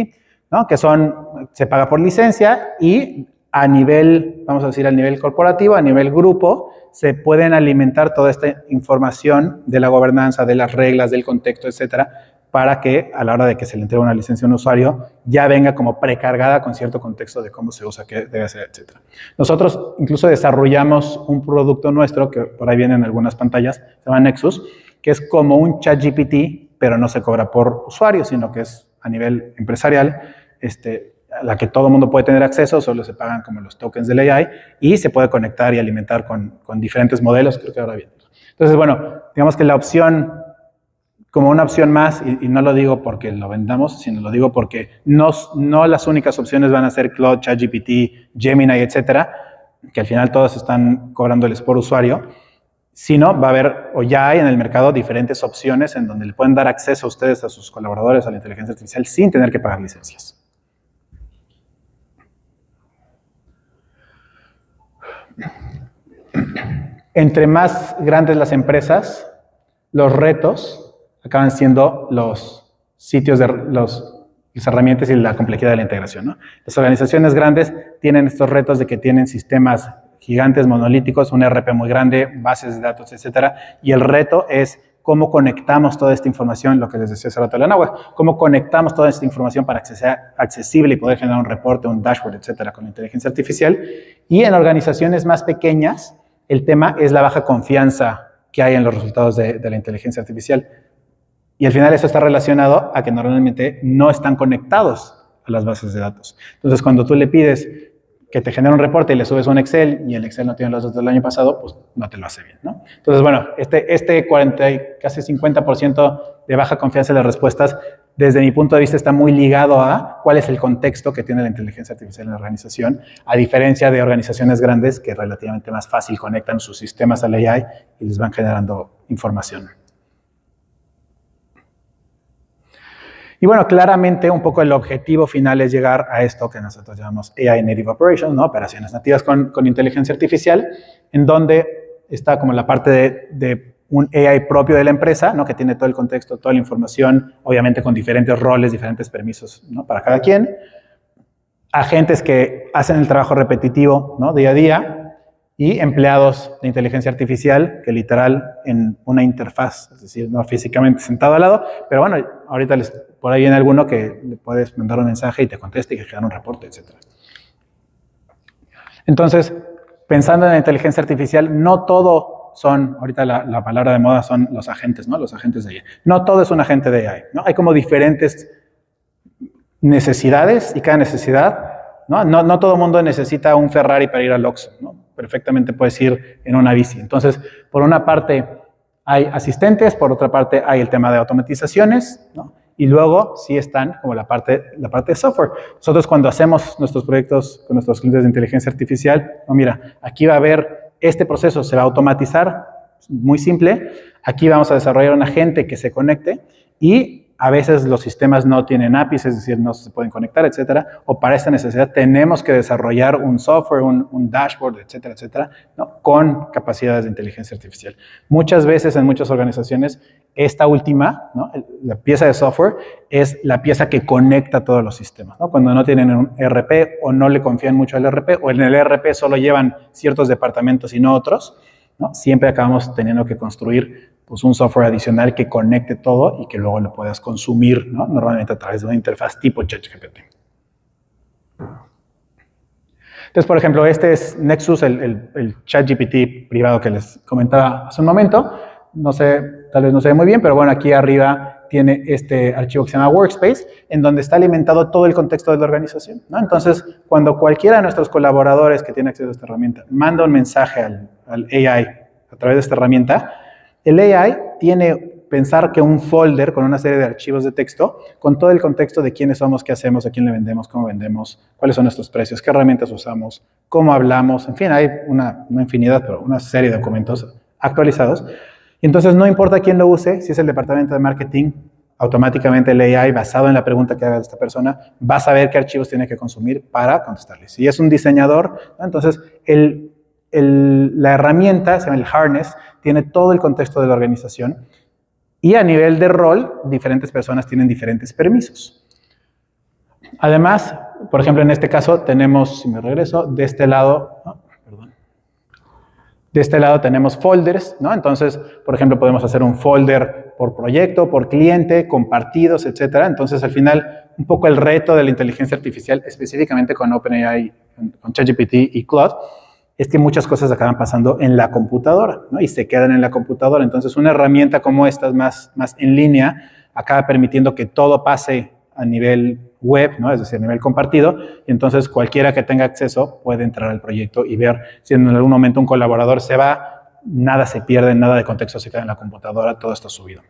¿no? Que se paga por licencia y a nivel, vamos a decir, a nivel corporativo, a nivel grupo, se pueden alimentar toda esta información de la gobernanza, de las reglas, del contexto, etcétera, para que a la hora de que se le entregue una licencia a un usuario, ya venga como precargada con cierto contexto de cómo se usa, qué debe hacer, etcétera. Nosotros incluso desarrollamos un producto nuestro, que por ahí vienen algunas pantallas, se llama Nexus, que es como un ChatGPT, pero no se cobra por usuario, sino que es a nivel empresarial, a la que todo el mundo puede tener acceso, solo se pagan como los tokens del AI y se puede conectar y alimentar con diferentes modelos, creo que ahora viene. Entonces, bueno, digamos que la opción, como una opción más, y no lo digo porque lo vendamos, sino lo digo porque no las únicas opciones van a ser Claude, ChatGPT, Gemini, etcétera, que al final todos están cobrándoles por usuario, sino va a haber, o ya hay en el mercado, diferentes opciones en donde le pueden dar acceso a ustedes, a sus colaboradores, a la inteligencia artificial, sin tener que pagar licencias. Entre más grandes las empresas, los retos acaban siendo los sitios de las herramientas y la complejidad de la integración, ¿no? Las organizaciones grandes tienen estos retos de que tienen sistemas gigantes, monolíticos, un ERP muy grande, bases de datos, etcétera, y el reto es cómo conectamos toda esta información, lo que les decía hace rato de la NAWA, cómo conectamos toda esta información para que sea accesible y poder generar un reporte, un dashboard, etcétera, con la inteligencia artificial. Y en organizaciones más pequeñas, el tema es la baja confianza que hay en los resultados de la inteligencia artificial. Y al final eso está relacionado a que normalmente no están conectados a las bases de datos. Entonces, cuando tú le pides que te genere un reporte y le subes un Excel y el Excel no tiene los datos del año pasado, pues no te lo hace bien, ¿no? Entonces, bueno, este 40 y casi 50% de baja confianza en las respuestas, desde mi punto de vista, está muy ligado a cuál es el contexto que tiene la inteligencia artificial en la organización, a diferencia de organizaciones grandes que relativamente más fácil conectan sus sistemas al AI y les van generando información. Y bueno, claramente un poco el objetivo final es llegar a esto que nosotros llamamos AI Native Operations, ¿no? Operaciones nativas con inteligencia artificial, en donde está como la parte de un AI propio de la empresa, ¿no? Que tiene todo el contexto, toda la información, obviamente con diferentes roles, diferentes permisos, ¿no? Para cada quien. Agentes que hacen el trabajo repetitivo, ¿no? Día a día. Y empleados de inteligencia artificial que literal en una interfaz, es decir, no físicamente sentado al lado, pero bueno, ahorita por ahí viene alguno que le puedes mandar un mensaje y te conteste y que genera un reporte, etc. Entonces, pensando en la inteligencia artificial, no todo son, ahorita la palabra de moda son los agentes, ¿no? Los agentes de AI. No todo es un agente de AI, ¿no? Hay como diferentes necesidades y cada necesidad, ¿no? No todo el mundo necesita un Ferrari para ir al Oxxo, ¿no? Perfectamente puedes ir en una bici. Entonces, por una parte hay asistentes, por otra parte hay el tema de automatizaciones, ¿no? Y luego sí están como la parte de software. Nosotros cuando hacemos nuestros proyectos con nuestros clientes de inteligencia artificial, no, mira, aquí va a haber este proceso, se va a automatizar, muy simple. Aquí vamos a desarrollar un agente que se conecte y a veces los sistemas no tienen APIs, es decir, no se pueden conectar, etcétera, o para esta necesidad tenemos que desarrollar un software, un dashboard, etcétera, etcétera, ¿no? Con capacidades de inteligencia artificial. Muchas veces en muchas organizaciones, esta última, ¿no? La pieza de software, es la pieza que conecta todos los sistemas, ¿no? Cuando no tienen un ERP o no le confían mucho al ERP, o en el ERP solo llevan ciertos departamentos y no otros, ¿no? Siempre acabamos teniendo que construir pues, un software adicional que conecte todo y que luego lo puedas consumir, ¿no? Normalmente a través de una interfaz tipo ChatGPT. Entonces, por ejemplo, este es Nexus, el ChatGPT privado que les comentaba hace un momento. No sé, tal vez no se ve muy bien, pero bueno, aquí arriba tiene este archivo que se llama Workspace, en donde está alimentado todo el contexto de la organización, ¿no? Entonces, cuando cualquiera de nuestros colaboradores que tiene acceso a esta herramienta manda un mensaje al AI a través de esta herramienta, el AI tiene pensar que un folder con una serie de archivos de texto con todo el contexto de quiénes somos, qué hacemos, a quién le vendemos, cómo vendemos, cuáles son nuestros precios, qué herramientas usamos, cómo hablamos, en fin, hay una infinidad, pero una serie de documentos actualizados. Y entonces no importa quién lo use, si es el departamento de marketing, automáticamente el AI, basado en la pregunta que haga esta persona, va a saber qué archivos tiene que consumir para contestarle. Si es un diseñador, ¿no? Entonces la herramienta, se llama el harness, tiene todo el contexto de la organización y a nivel de rol, diferentes personas tienen diferentes permisos. Además, por ejemplo, en este caso tenemos, si me regreso, de este lado, de este lado tenemos folders, ¿no? Entonces, por ejemplo, podemos hacer un folder por proyecto, por cliente, compartidos, etcétera. Entonces, al final, un poco el reto de la inteligencia artificial, específicamente con OpenAI, con ChatGPT y Claude, es que muchas cosas acaban pasando en la computadora, ¿no? Y se quedan en la computadora. Entonces, una herramienta como esta, más en línea, acaba permitiendo que todo pase a nivel web, ¿no? Es decir, a nivel compartido, y entonces cualquiera que tenga acceso puede entrar al proyecto y ver si en algún momento un colaborador se va, nada se pierde, nada de contexto se queda en la computadora, todo está subido,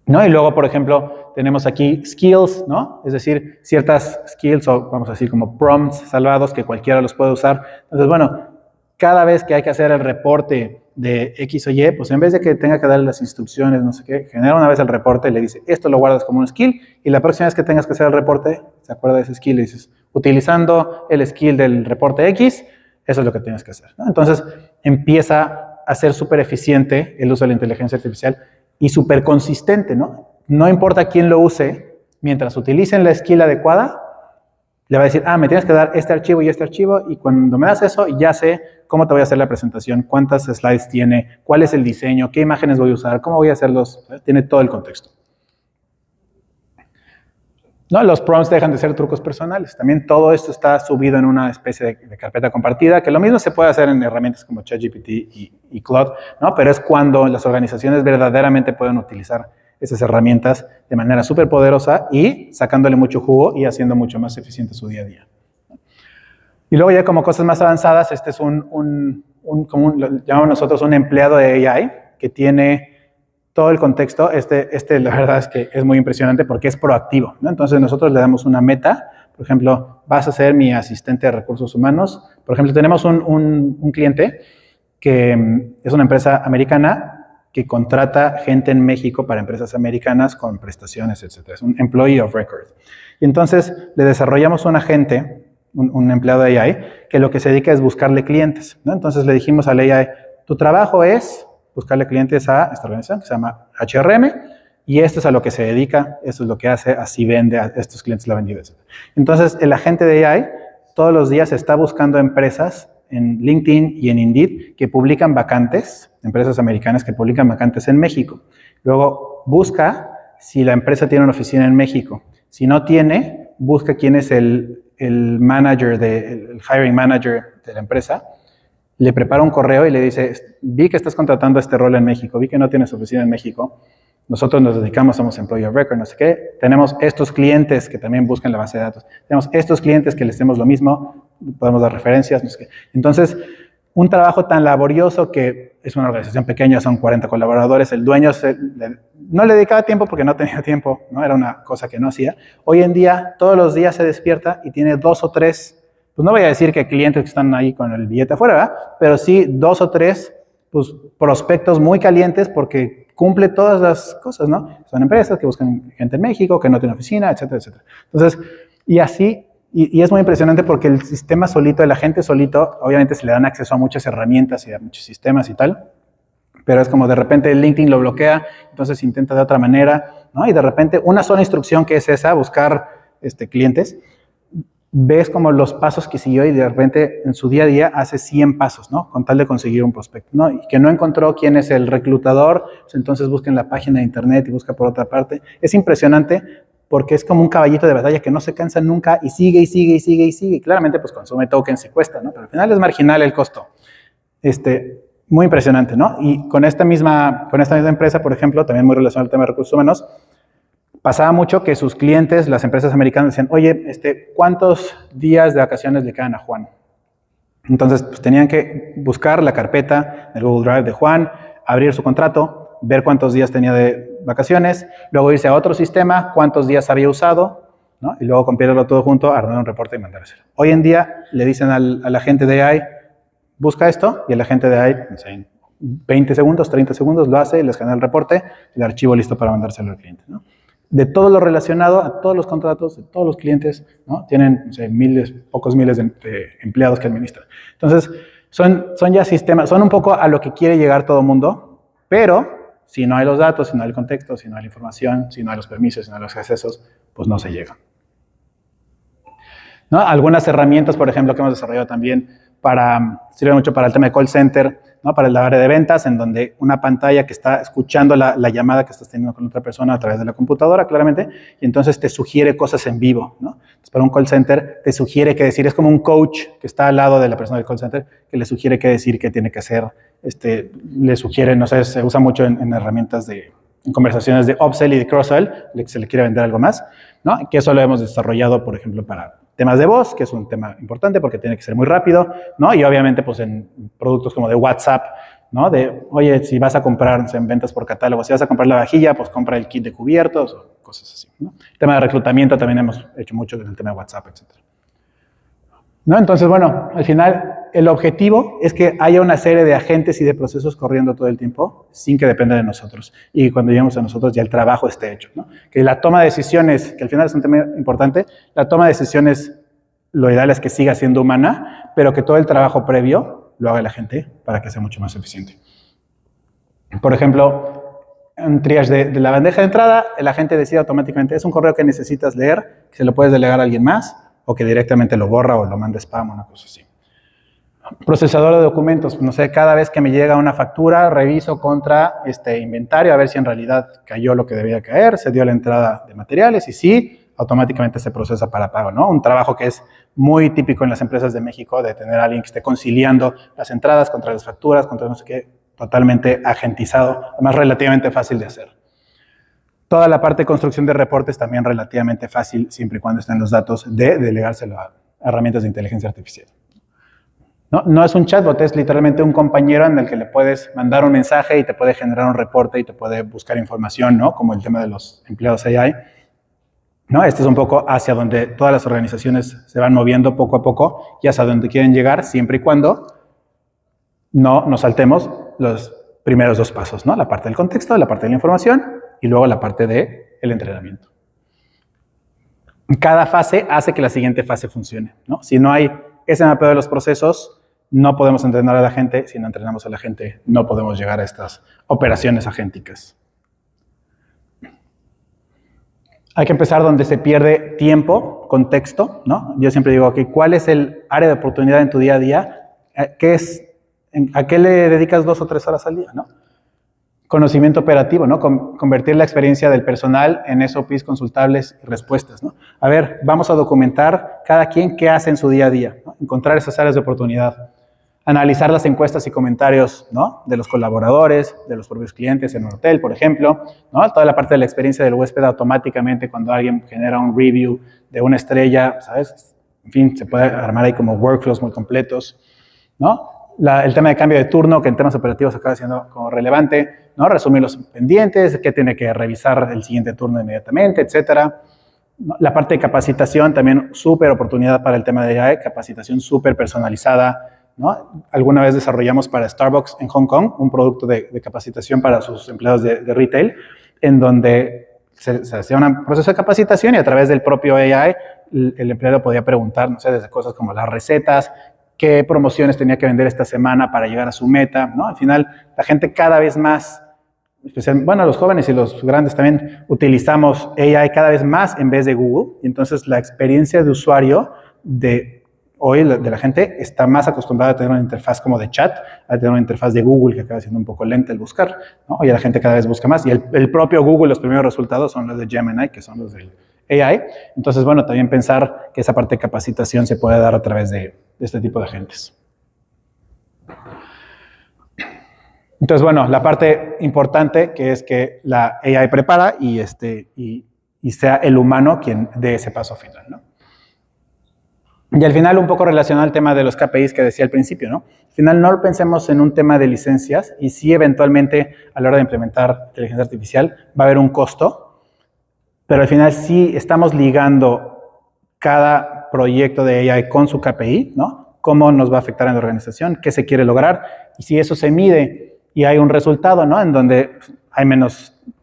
¿no? Y luego, por ejemplo, tenemos aquí skills, ¿no? Es decir, ciertas skills, o vamos a decir como prompts salvados que cualquiera los puede usar. Entonces, bueno, cada vez que hay que hacer el reporte de X o Y, pues en vez de que tenga que darle las instrucciones, no sé qué, genera una vez el reporte y le dice, esto lo guardas como un skill, y la próxima vez que tengas que hacer el reporte, se acuerda de ese skill y dices, utilizando el skill del reporte X, eso es lo que tienes que hacer, ¿no? Entonces, empieza a ser súper eficiente el uso de la inteligencia artificial y súper consistente, ¿no? No importa quién lo use, mientras utilicen la skill adecuada, le va a decir, me tienes que dar este archivo y este archivo, y cuando me das eso, ya sé cómo te voy a hacer la presentación, cuántas slides tiene, cuál es el diseño, qué imágenes voy a usar, cómo voy a hacerlos, tiene todo el contexto. ¿No? Los prompts dejan de ser trucos personales. También todo esto está subido en una especie de carpeta compartida, que lo mismo se puede hacer en herramientas como ChatGPT y Claude, ¿no? Pero es cuando las organizaciones verdaderamente pueden utilizar esas herramientas de manera súper poderosa y sacándole mucho jugo y haciendo mucho más eficiente su día a día. Y luego ya como cosas más avanzadas, este es como lo llamamos nosotros un empleado de AI que tiene todo el contexto. La verdad es que es muy impresionante porque es proactivo, ¿no? Entonces nosotros le damos una meta, por ejemplo, vas a ser mi asistente de recursos humanos. Por ejemplo, tenemos un cliente que es una empresa americana que contrata gente en México para empresas americanas con prestaciones, etc. Es un employee of record. Y entonces le desarrollamos un agente, un empleado de AI, que lo que se dedica es buscarle clientes, ¿no? Entonces le dijimos al AI, tu trabajo es buscarle clientes a esta organización que se llama HRM, y esto es a lo que se dedica, esto es lo que hace, así vende, a estos clientes la vendida, etc. Entonces el agente de AI todos los días está buscando empresas en LinkedIn y en Indeed que publican vacantes, empresas americanas que publican vacantes en México. Luego busca si la empresa tiene una oficina en México. Si no tiene, busca quién es el manager, el hiring manager de la empresa, le prepara un correo y le dice, vi que estás contratando este rol en México, vi que no tienes oficina en México, nosotros nos dedicamos, somos employee of record, no sé qué, tenemos estos clientes que también buscan la base de datos, tenemos estos clientes que les hacemos lo mismo, podemos dar referencias, no sé qué. Entonces, un trabajo tan laborioso que es una organización pequeña, son 40 colaboradores, el dueño no le dedicaba tiempo porque no tenía tiempo, ¿no? Era una cosa que no hacía. Hoy en día, todos los días se despierta y tiene 2 o 3, pues no voy a decir que clientes que están ahí con el billete afuera, ¿verdad? Pero sí 2 o 3 pues, prospectos muy calientes porque cumple todas las cosas, ¿no? Son empresas que buscan gente en México, que no tiene oficina, etcétera, etcétera. Entonces, y así, y es muy impresionante porque el sistema solito, el agente solito, obviamente se le dan acceso a muchas herramientas y a muchos sistemas y tal, pero es como de repente LinkedIn lo bloquea, entonces intenta de otra manera, ¿no? Y de repente una sola instrucción que es esa, buscar clientes, ves como los pasos que siguió y de repente en su día a día hace 100 pasos, ¿no? Con tal de conseguir un prospecto, ¿no? Y que no encontró quién es el reclutador, pues entonces busca en la página de internet y busca por otra parte. Es impresionante porque es como un caballito de batalla que no se cansa nunca y sigue y sigue y sigue y sigue. Y claramente pues consume tokens y cuesta, ¿no? Pero al final es marginal el costo. Muy impresionante, ¿no? Y con esta misma empresa, por ejemplo, también muy relacionado al tema de recursos humanos, pasaba mucho que sus clientes, las empresas americanas, decían, oye, ¿cuántos días de vacaciones le quedan a Juan? Entonces, pues tenían que buscar la carpeta del Google Drive de Juan, abrir su contrato, ver cuántos días tenía de vacaciones, luego irse a otro sistema, cuántos días había usado, ¿no? Y luego compilarlo todo junto, armar un reporte y mandárselo. Hoy en día le dicen al agente de AI, busca esto, y el agente de AI, no sé, en 20 segundos, 30 segundos, lo hace, les genera el reporte, el archivo listo para mandárselo al cliente, ¿no? De todo lo relacionado a todos los contratos, de todos los clientes, ¿no? Tienen, no sé, pocos miles de empleados que administran. Entonces, son ya sistemas, son un poco a lo que quiere llegar todo el mundo, pero si no hay los datos, si no hay el contexto, si no hay la información, si no hay los permisos, si no hay los accesos, pues no se llega, ¿no? Algunas herramientas, por ejemplo, que hemos desarrollado también sirve mucho para el tema de call center, ¿no? Para el área de ventas, en donde una pantalla que está escuchando la llamada que estás teniendo con otra persona a través de la computadora, claramente, y entonces te sugiere cosas en vivo, ¿no? Entonces, para un call center te sugiere qué decir, es como un coach que está al lado de la persona del call center, que le sugiere qué decir, qué tiene que hacer, le sugiere, no sé, se usa mucho en herramientas en conversaciones de upsell y de cross-sell, que se le quiere vender algo más, ¿no? Que eso lo hemos desarrollado, por ejemplo, para temas de voz, que es un tema importante porque tiene que ser muy rápido, ¿no? Y obviamente, pues en productos como de WhatsApp, ¿no? De, oye, si vas a comprar, no sé, en ventas por catálogo, si vas a comprar la vajilla, pues compra el kit de cubiertos o cosas así, ¿no? El tema de reclutamiento también hemos hecho mucho en el tema de WhatsApp, etcétera, ¿no? Entonces, bueno, al final el objetivo es que haya una serie de agentes y de procesos corriendo todo el tiempo sin que dependa de nosotros. Y cuando lleguemos a nosotros ya el trabajo esté hecho, ¿no? Que la toma de decisiones, que al final es un tema importante, la toma de decisiones, lo ideal es que siga siendo humana, pero que todo el trabajo previo lo haga la gente para que sea mucho más eficiente. Por ejemplo, un triage de la bandeja de entrada, el agente decide automáticamente, es un correo que necesitas leer, que se lo puedes delegar a alguien más, o que directamente lo borra o lo manda spam o una cosa así. Procesador de documentos, no sé, cada vez que me llega una factura, reviso contra inventario a ver si en realidad cayó lo que debía caer, se dio la entrada de materiales y sí, automáticamente se procesa para pago, ¿no? Un trabajo que es muy típico en las empresas de México de tener a alguien que esté conciliando las entradas contra las facturas, contra no sé qué, totalmente agentizado, además relativamente fácil de hacer. Toda la parte de construcción de reportes también relativamente fácil, siempre y cuando estén los datos, de delegárselo a herramientas de inteligencia artificial. No es un chatbot, es literalmente un compañero en el que le puedes mandar un mensaje y te puede generar un reporte y te puede buscar información, ¿no? Como el tema de los empleados AI, ¿no? Este es un poco hacia donde todas las organizaciones se van moviendo poco a poco y hacia donde quieren llegar, siempre y cuando no nos saltemos los primeros dos pasos, ¿no? La parte del contexto, la parte de la información y luego la parte del entrenamiento. Cada fase hace que la siguiente fase funcione, ¿no? Si no hay ese mapeo de los procesos, no podemos entrenar a la gente. Si no entrenamos a la gente, no podemos llegar a estas operaciones agénticas. Hay que empezar donde se pierde tiempo, contexto, ¿no? Yo siempre digo, okay, ¿cuál es el área de oportunidad en tu día a día? ¿A qué le dedicas 2 o 3 horas al día, no? Conocimiento operativo, ¿no? Convertir la experiencia del personal en SOPs consultables y respuestas, ¿no? A ver, vamos a documentar cada quien qué hace en su día a día, ¿no? Encontrar esas áreas de oportunidad. Analizar las encuestas y comentarios, ¿no? De los colaboradores, de los propios clientes en un hotel, por ejemplo, ¿no? Toda la parte de la experiencia del huésped automáticamente cuando alguien genera un review de una estrella, ¿sabes? En fin, se puede armar ahí como workflows muy completos, ¿no? El tema de cambio de turno, que en temas operativos acaba siendo como relevante, ¿no? Resumir los pendientes, qué tiene que revisar el siguiente turno inmediatamente, etcétera. La parte de capacitación, también súper oportunidad para el tema de AI, capacitación súper personalizada, ¿no? Alguna vez desarrollamos para Starbucks en Hong Kong un producto de capacitación para sus empleados de retail, en donde se hacía un proceso de capacitación y a través del propio AI el empleado podía preguntar, no sé, desde cosas como las recetas, qué promociones tenía que vender esta semana para llegar a su meta, ¿no? Al final, la gente cada vez más, bueno, los jóvenes y los grandes también utilizamos AI cada vez más en vez de Google, y entonces la experiencia de usuario de hoy de la gente está más acostumbrada a tener una interfaz como de chat, a tener una interfaz de Google que acaba siendo un poco lenta el buscar, ¿no? Hoy la gente cada vez busca más, y el propio Google, los primeros resultados son los de Gemini, que son los del AI. Entonces, bueno, también pensar que esa parte de capacitación se puede dar a través de este tipo de agentes. Entonces, bueno, la parte importante que es que la AI prepara y sea el humano quien dé ese paso final, ¿no? Y al final, un poco relacionado al tema de los KPIs que decía al principio, ¿no? Al final, no lo pensemos en un tema de licencias y sí, eventualmente, a la hora de implementar inteligencia artificial, va a haber un costo, pero al final sí estamos ligando cada proyecto de AI con su KPI, ¿no? Cómo nos va a afectar en la organización, qué se quiere lograr, y si eso se mide y hay un resultado, ¿no? En donde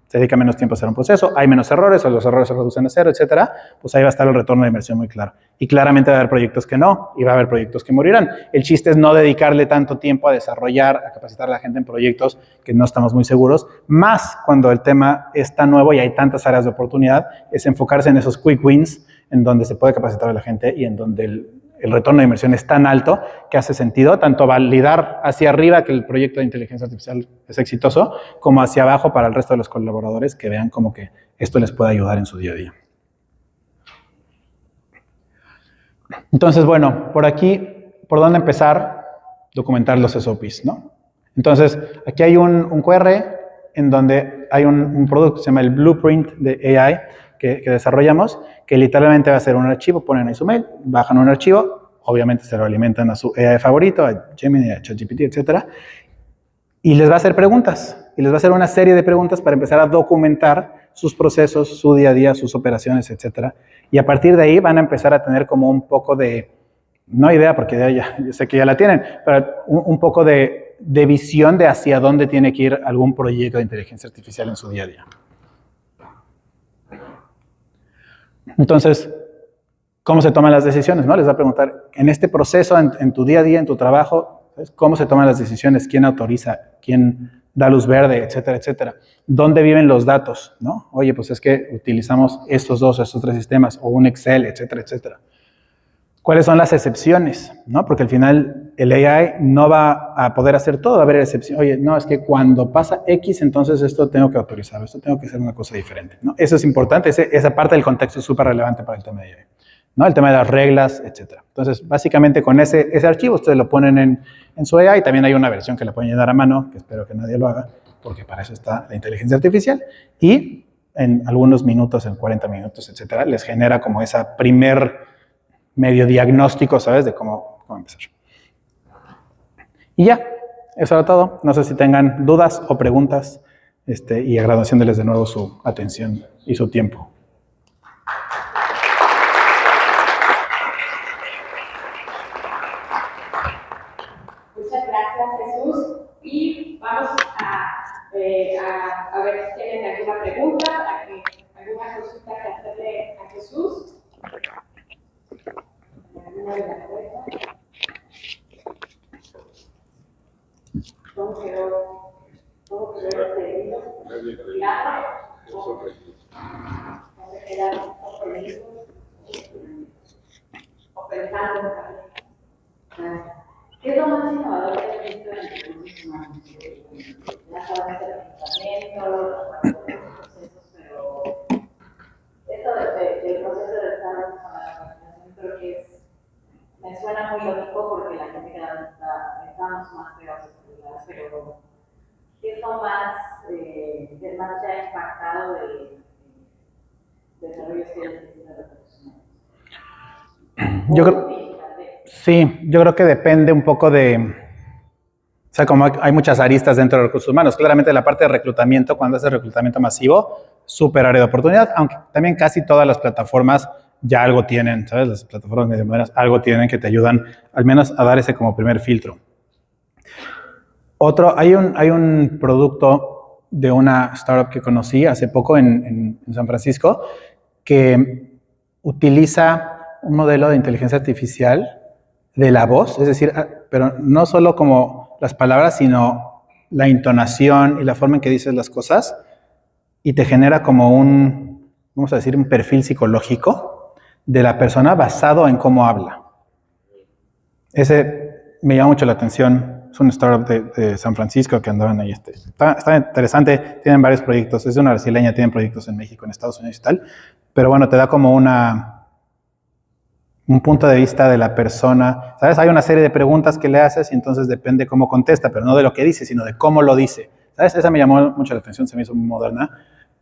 se dedica menos tiempo a hacer un proceso, hay menos errores, o los errores se reducen a cero, etcétera, pues ahí va a estar el retorno de inversión muy claro. Y claramente va a haber proyectos que no, y va a haber proyectos que morirán. El chiste es no dedicarle tanto tiempo a desarrollar, a capacitar a la gente en proyectos que no estamos muy seguros, más cuando el tema es tan nuevo y hay tantas áreas de oportunidad, es enfocarse en esos quick wins, en donde se puede capacitar a la gente y en donde el retorno de inversión es tan alto que hace sentido tanto validar hacia arriba que el proyecto de inteligencia artificial es exitoso, como hacia abajo para el resto de los colaboradores que vean como que esto les puede ayudar en su día a día. Entonces, bueno, por aquí, ¿por dónde empezar? Documentar los SOPs, ¿no? Entonces, aquí hay un QR en donde hay un producto que se llama el Blueprint de AI que desarrollamos, que literalmente va a ser un archivo, ponen ahí su mail, bajan un archivo, obviamente se lo alimentan a su AI favorito, a Gemini, a ChatGPT, etcétera, y les va a hacer preguntas, y les va a hacer una serie de preguntas para empezar a documentar sus procesos, su día a día, sus operaciones, etcétera. Y a partir de ahí van a empezar a tener como un poco de, no idea, porque ya yo sé que ya la tienen, pero un poco de visión de hacia dónde tiene que ir algún proyecto de inteligencia artificial en su día a día. Entonces, ¿cómo se toman las decisiones? ¿No? Les va a preguntar, en este proceso, en tu día a día, en tu trabajo, ¿sabes? ¿Cómo se toman las decisiones? ¿Quién autoriza? ¿Quién da luz verde? Etcétera, etcétera. ¿Dónde viven los datos? ¿No? Oye, pues es que utilizamos estos tres sistemas, o un Excel, etcétera, etcétera. ¿Cuáles son las excepciones? ¿No? Porque al final el AI no va a poder hacer todo, va a haber excepciones. Oye, no, es que cuando pasa X, entonces esto tengo que autorizar, esto tengo que hacer una cosa diferente, ¿no? Eso es importante, esa parte del contexto es súper relevante para el tema de AI, ¿no? El tema de las reglas, etcétera. Entonces, básicamente con ese archivo ustedes lo ponen en su AI, también hay una versión que la pueden llenar a mano, que espero que nadie lo haga, porque para eso está la inteligencia artificial, y en algunos minutos, en 40 minutos, etcétera, les genera como esa medio diagnóstico, ¿sabes? De cómo empezar. Y ya, eso era todo. No sé si tengan dudas o preguntas y agradeciéndoles de nuevo su atención y su tiempo. Muchas gracias, Jesús. Y vamos a ver si tienen alguna pregunta, alguna consulta que hacerle a Jesús. ¿Cómo quedó el pedido? ¿Cómo se quedaron sorprendidos? ¿O pensando? ¿Qué es lo más innovador que has visto en los recursos humanos? Las horas de reclutamiento, los procesos, pero esto del proceso de estar con la capacitación creo que me suena muy lógico porque la gente que estamos más pegados a celulares, pero ¿qué es lo más ya impactado de desarrollos que hay en los recursos humanos? Yo creo que depende un poco de, o sea, como hay muchas aristas dentro de recursos humanos. Claramente la parte de reclutamiento, cuando haces reclutamiento masivo, súper área de oportunidad, aunque también casi todas las plataformas ya algo tienen, ¿sabes? Las plataformas medio modernas algo tienen que te ayudan al menos a dar ese como primer filtro. Hay un producto de una startup que conocí hace poco en San Francisco que utiliza un modelo de inteligencia artificial de la voz, es decir, pero no solo como las palabras, sino la entonación y la forma en que dices las cosas, y te genera como vamos a decir, un perfil psicológico de la persona basado en cómo habla. Ese me llama mucho la atención. Es una startup de San Francisco que andaban ahí. Está interesante, tienen varios proyectos. Es de una brasileña, tienen proyectos en México, en Estados Unidos y tal. Pero bueno, te da como un punto de vista de la persona. ¿Sabes? Hay una serie de preguntas que le haces y entonces depende cómo contesta, pero no de lo que dice, sino de cómo lo dice. ¿Sabes? Esa me llamó mucho la atención, se me hizo muy moderna,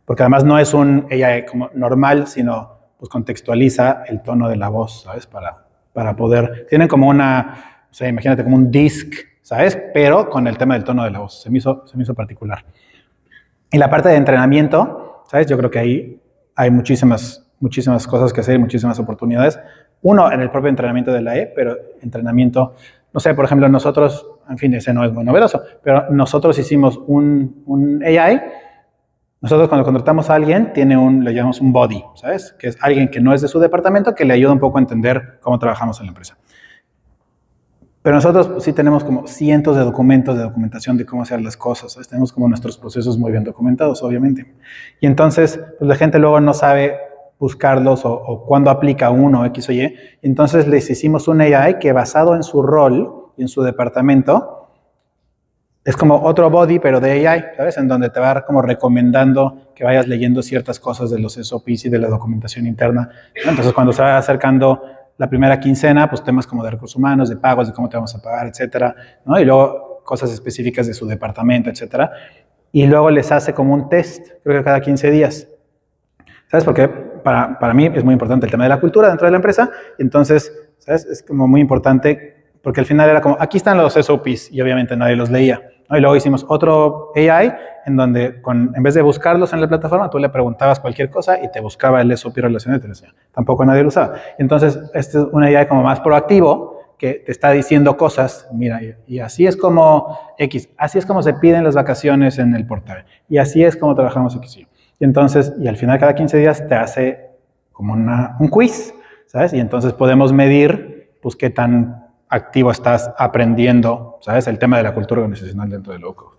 porque además no es un AI como normal, sino pues contextualiza el tono de la voz, ¿sabes? Para poder... Tienen como o sea, imagínate como un disc, ¿sabes? Pero con el tema del tono de la voz. Se me hizo particular. Y la parte de entrenamiento, ¿sabes? Yo creo que ahí hay muchísimas cosas que hacer, muchísimas oportunidades. Uno, en el propio entrenamiento de la E, pero entrenamiento, no sé, por ejemplo, nosotros, en fin, ese no es muy novedoso, pero nosotros hicimos un AI. Nosotros cuando contratamos a alguien, le llamamos un body, ¿sabes? Que es alguien que no es de su departamento, que le ayuda un poco a entender cómo trabajamos en la empresa. Pero nosotros sí tenemos como cientos de documentos de documentación de cómo hacer las cosas, ¿sabes? Tenemos como nuestros procesos muy bien documentados, obviamente. Y entonces, pues la gente luego no sabe buscarlos o cuándo aplica uno, X o Y. Entonces les hicimos un AI que basado en su rol y en su departamento, es como otro body, pero de AI, ¿sabes? En donde te va como recomendando que vayas leyendo ciertas cosas de los SOPs y de la documentación interna, ¿no? Entonces, cuando se va acercando la primera quincena, pues temas como de recursos humanos, de pagos, de cómo te vamos a pagar, etcétera, ¿no? Y luego cosas específicas de su departamento, etcétera. Y luego les hace como un test, creo que cada 15 días. ¿Sabes? Porque para mí es muy importante el tema de la cultura dentro de la empresa. Entonces, ¿sabes? Es como muy importante porque al final era como, aquí están los SOPs y obviamente nadie los leía, ¿no? Y luego hicimos otro AI en donde en vez de buscarlos en la plataforma, tú le preguntabas cualquier cosa y te buscaba el SOP relacionado y te lo decía. Tampoco nadie lo usaba. Entonces, este es un AI como más proactivo que te está diciendo cosas, mira, y así es como así es como se piden las vacaciones en el portal, y así es como trabajamos aquí. Y entonces, y al final cada 15 días te hace como un quiz, ¿sabes? Y entonces podemos medir, pues, qué tan activo estás aprendiendo, ¿sabes? El tema de la cultura organizacional dentro de low-code.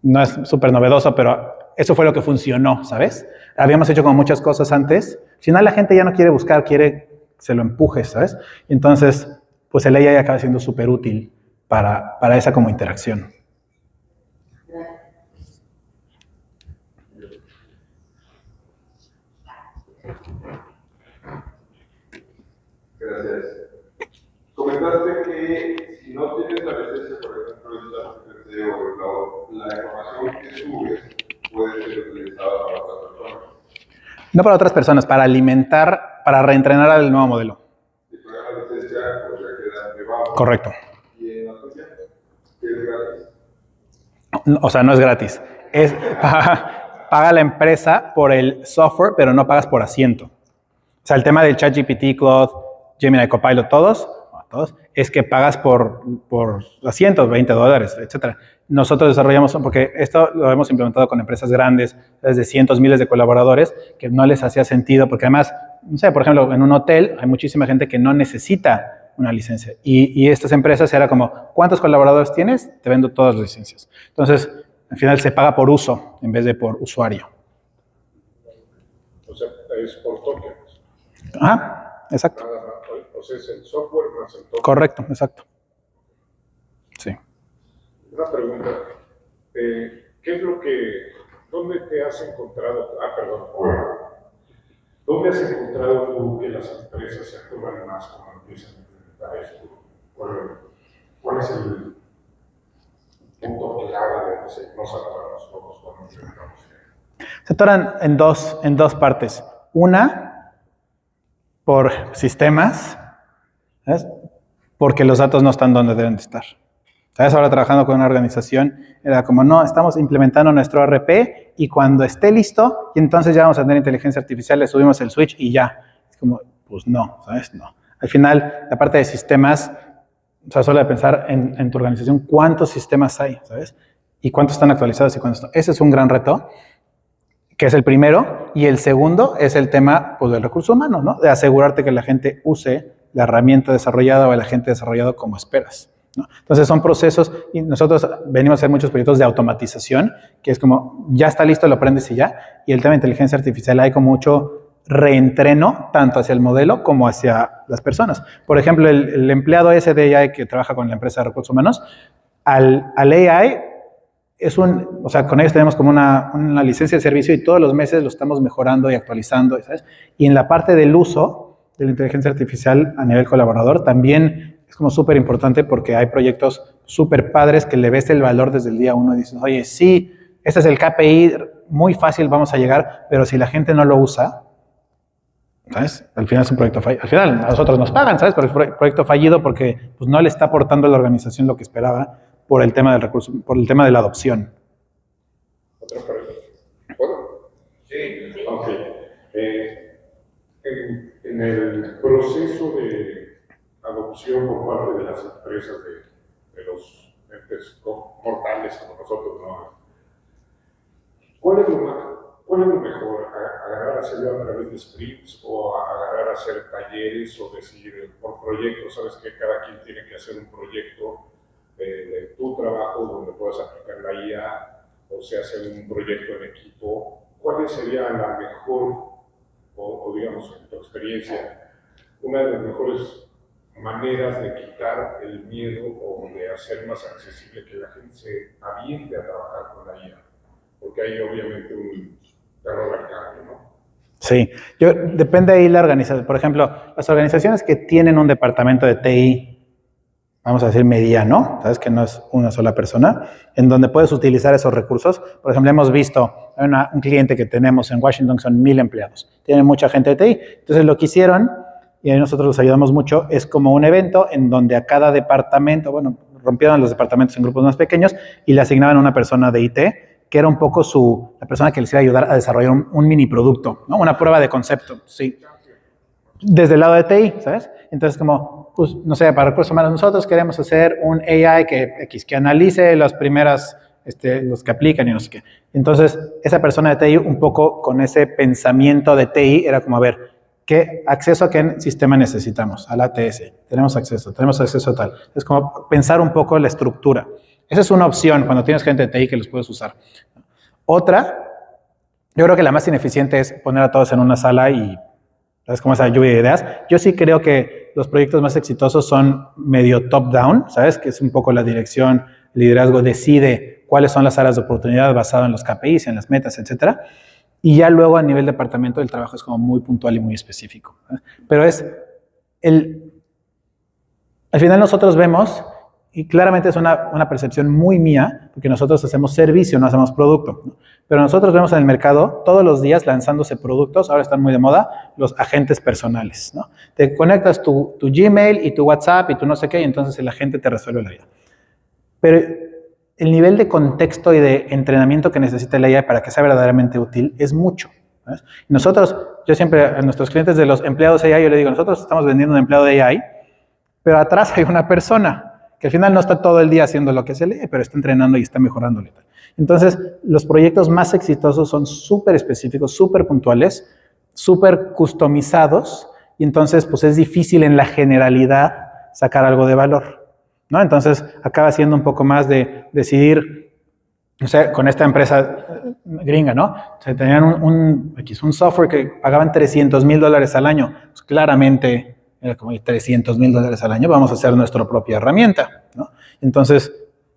No es súper novedoso, pero eso fue lo que funcionó, ¿sabes? Habíamos hecho como muchas cosas antes. Al final la gente ya no quiere buscar, quiere que se lo empujes, ¿sabes? Y entonces, pues el AI acaba siendo súper útil para esa como interacción. Gracias. Comentaste que si no tienes la licencia, por ejemplo, de ChatGPT o la información que subes puede ser utilizada para otras personas. No para otras personas, para alimentar, para reentrenar al nuevo modelo. Si pagas la licencia, pues ya queda privado. Correcto. ¿Y en la tuya? ¿Qué es gratis? O sea, no es gratis. Paga la empresa por el software, pero no pagas por asiento. O sea, el tema del ChatGPT, Claude, Gemini, Copilot, todos, es que pagas por asientos, $20, etc. Nosotros desarrollamos, porque esto lo hemos implementado con empresas grandes, desde cientos, miles de colaboradores, que no les hacía sentido, porque además, no sé, por ejemplo, en un hotel hay muchísima gente que no necesita una licencia. Y estas empresas era como, ¿cuántos colaboradores tienes? Te vendo todas las licencias. Entonces, al final se paga por uso en vez de por usuario. O sea, es por tokens. Ajá, exacto. O sea, es el software más el token. Correcto, exacto. Sí. Una pregunta. ¿Qué es lo dónde te has encontrado? ¿Dónde has encontrado tú que las empresas se actúan más cuando empiezan a implementar esto? ¿Cuál es el punto clave de que nos agarramos todos cuando implementamos esto? Se atoran en dos partes. Una, por sistemas, ¿sabes? Porque los datos no están donde deben de estar. ¿Sabes? Ahora trabajando con una organización, era como, no, estamos implementando nuestro ERP y cuando esté listo, y entonces ya vamos a tener inteligencia artificial, le subimos el switch y ya. Es como, Pues no, ¿sabes? No. Al final, la parte de sistemas, o sea, solo de pensar en tu organización, ¿cuántos sistemas hay? ¿Sabes? Y cuántos están actualizados y cuántos no. Ese es un gran reto, que es el primero. Y el segundo es el tema pues, del recurso humano, ¿no? De asegurarte que la gente use la herramienta desarrollada o el agente desarrollado como esperas, ¿no? Entonces son procesos, y nosotros venimos a hacer muchos proyectos de automatización, que es como, ya está listo, lo aprendes y ya. Y el tema de inteligencia artificial hay como mucho reentreno, tanto hacia el modelo como hacia las personas. Por ejemplo, el empleado ese de AI que trabaja con la empresa de recursos humanos, al AI o sea, con ellos tenemos como una licencia de servicio y todos los meses lo estamos mejorando y actualizando, ¿sabes? Y en la parte del uso de la inteligencia artificial a nivel colaborador también es como súper importante porque hay proyectos súper padres que le ves el valor desde el día uno y dices, oye, sí, este es el KPI, muy fácil vamos a llegar, pero si la gente no lo usa, ¿sabes? Al final es un proyecto fallido. Al final a nosotros nos pagan, ¿sabes? Pero es proyecto fallido porque pues, no le está aportando a la organización lo que esperaba por el tema del recurso, por el tema de la adopción. ¿Otra pregunta? ¿Puedo? Sí. Ok. En el proceso de adopción por parte de las empresas de los entes mortales como nosotros, ¿no? ¿Cuál es lo mejor? ¿Agarrar a hacerlo a través de sprints o agarrar a hacer talleres o decir por proyecto? Sabes que cada quien tiene que hacer un proyecto de tu trabajo donde puedas aplicar la IA o se hace un proyecto en equipo. ¿Cuál sería la mejor, o digamos en tu experiencia, una de las mejores maneras de quitar el miedo o de hacer más accesible que la gente se aviente a trabajar con la IA? Porque hay obviamente un terror al cambio, ¿no? Sí, depende ahí la organización. Por ejemplo, las organizaciones que tienen un departamento de TI, vamos a decir mediano, ¿sabes? Que no es una sola persona, en donde puedes utilizar esos recursos. Por ejemplo, hemos visto un cliente que tenemos en Washington, que son 1000 empleados. Tienen mucha gente de TI. Entonces, lo que hicieron, y ahí nosotros los ayudamos mucho, es como un evento en donde a cada departamento, bueno, rompieron los departamentos en grupos más pequeños y le asignaban a una persona de IT, que era un poco la persona que les iba a ayudar a desarrollar un mini producto, ¿no? Una prueba de concepto, sí. Desde el lado de TI, ¿sabes? Entonces, como, pues, no sé, para recursos humanos nosotros queremos hacer un AI que analice las primeras, los que aplican y no sé qué. Entonces, esa persona de TI, un poco con ese pensamiento de TI, era como, a ver, ¿acceso a qué sistema necesitamos? Al ATS. Tenemos acceso a tal. Es como pensar un poco la estructura. Esa es una opción cuando tienes gente de TI que los puedes usar. Otra, yo creo que la más ineficiente es poner a todos en una sala y ¿sabes? Como esa lluvia de ideas. Yo sí creo que los proyectos más exitosos son medio top-down, ¿sabes? Que es un poco la dirección, el liderazgo decide cuáles son las áreas de oportunidad basado en los KPIs, en las metas, etcétera. Y ya luego a nivel departamento el trabajo es como muy puntual y muy específico, ¿sabes? Pero al final nosotros vemos, y claramente es una percepción muy mía, porque nosotros hacemos servicio, no hacemos producto, ¿no? Pero nosotros vemos en el mercado todos los días lanzándose productos, ahora están muy de moda, los agentes personales, ¿no? Te conectas tu Gmail y tu WhatsApp y tu no sé qué, y entonces el agente te resuelve la vida. Pero el nivel de contexto y de entrenamiento que necesita el AI para que sea verdaderamente útil es mucho, ¿sabes? Nosotros, yo siempre a nuestros clientes de los empleados AI, yo les digo, nosotros estamos vendiendo un empleado de AI, pero atrás hay una persona que al final no está todo el día haciendo lo que se lee, pero está entrenando y está mejorando. Entonces, los proyectos más exitosos son súper específicos, súper puntuales, súper customizados, y entonces pues es difícil en la generalidad sacar algo de valor, ¿no? Entonces, acaba siendo un poco más de decidir, o sea, con esta empresa gringa, ¿no? O sea, tenían un software que pagaban $300,000 al año. Pues claramente era como $300,000 al año, vamos a hacer nuestra propia herramienta, ¿no? Entonces,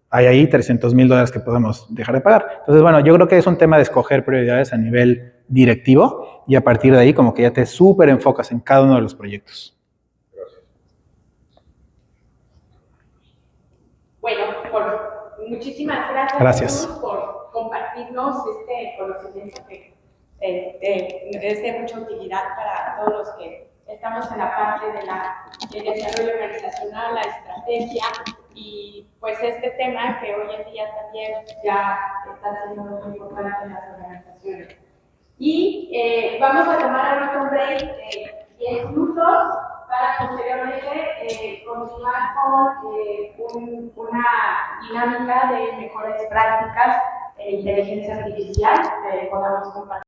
hay ahí $300,000 que podemos dejar de pagar. Entonces, bueno, yo creo que es un tema de escoger prioridades a nivel directivo y a partir de ahí como que ya te súper enfocas en cada uno de los proyectos. Bueno, muchísimas gracias, Gracias. Jesús, por compartirnos este conocimiento que es de mucha utilidad para todos los que estamos en la parte del desarrollo organizacional, la estrategia y pues este tema que hoy en día también ya está siendo muy importante en las organizaciones. Y vamos a tomar ahorita un break. incluso para posteriormente continuar con una dinámica de mejores prácticas en inteligencia artificial que podamos compartir.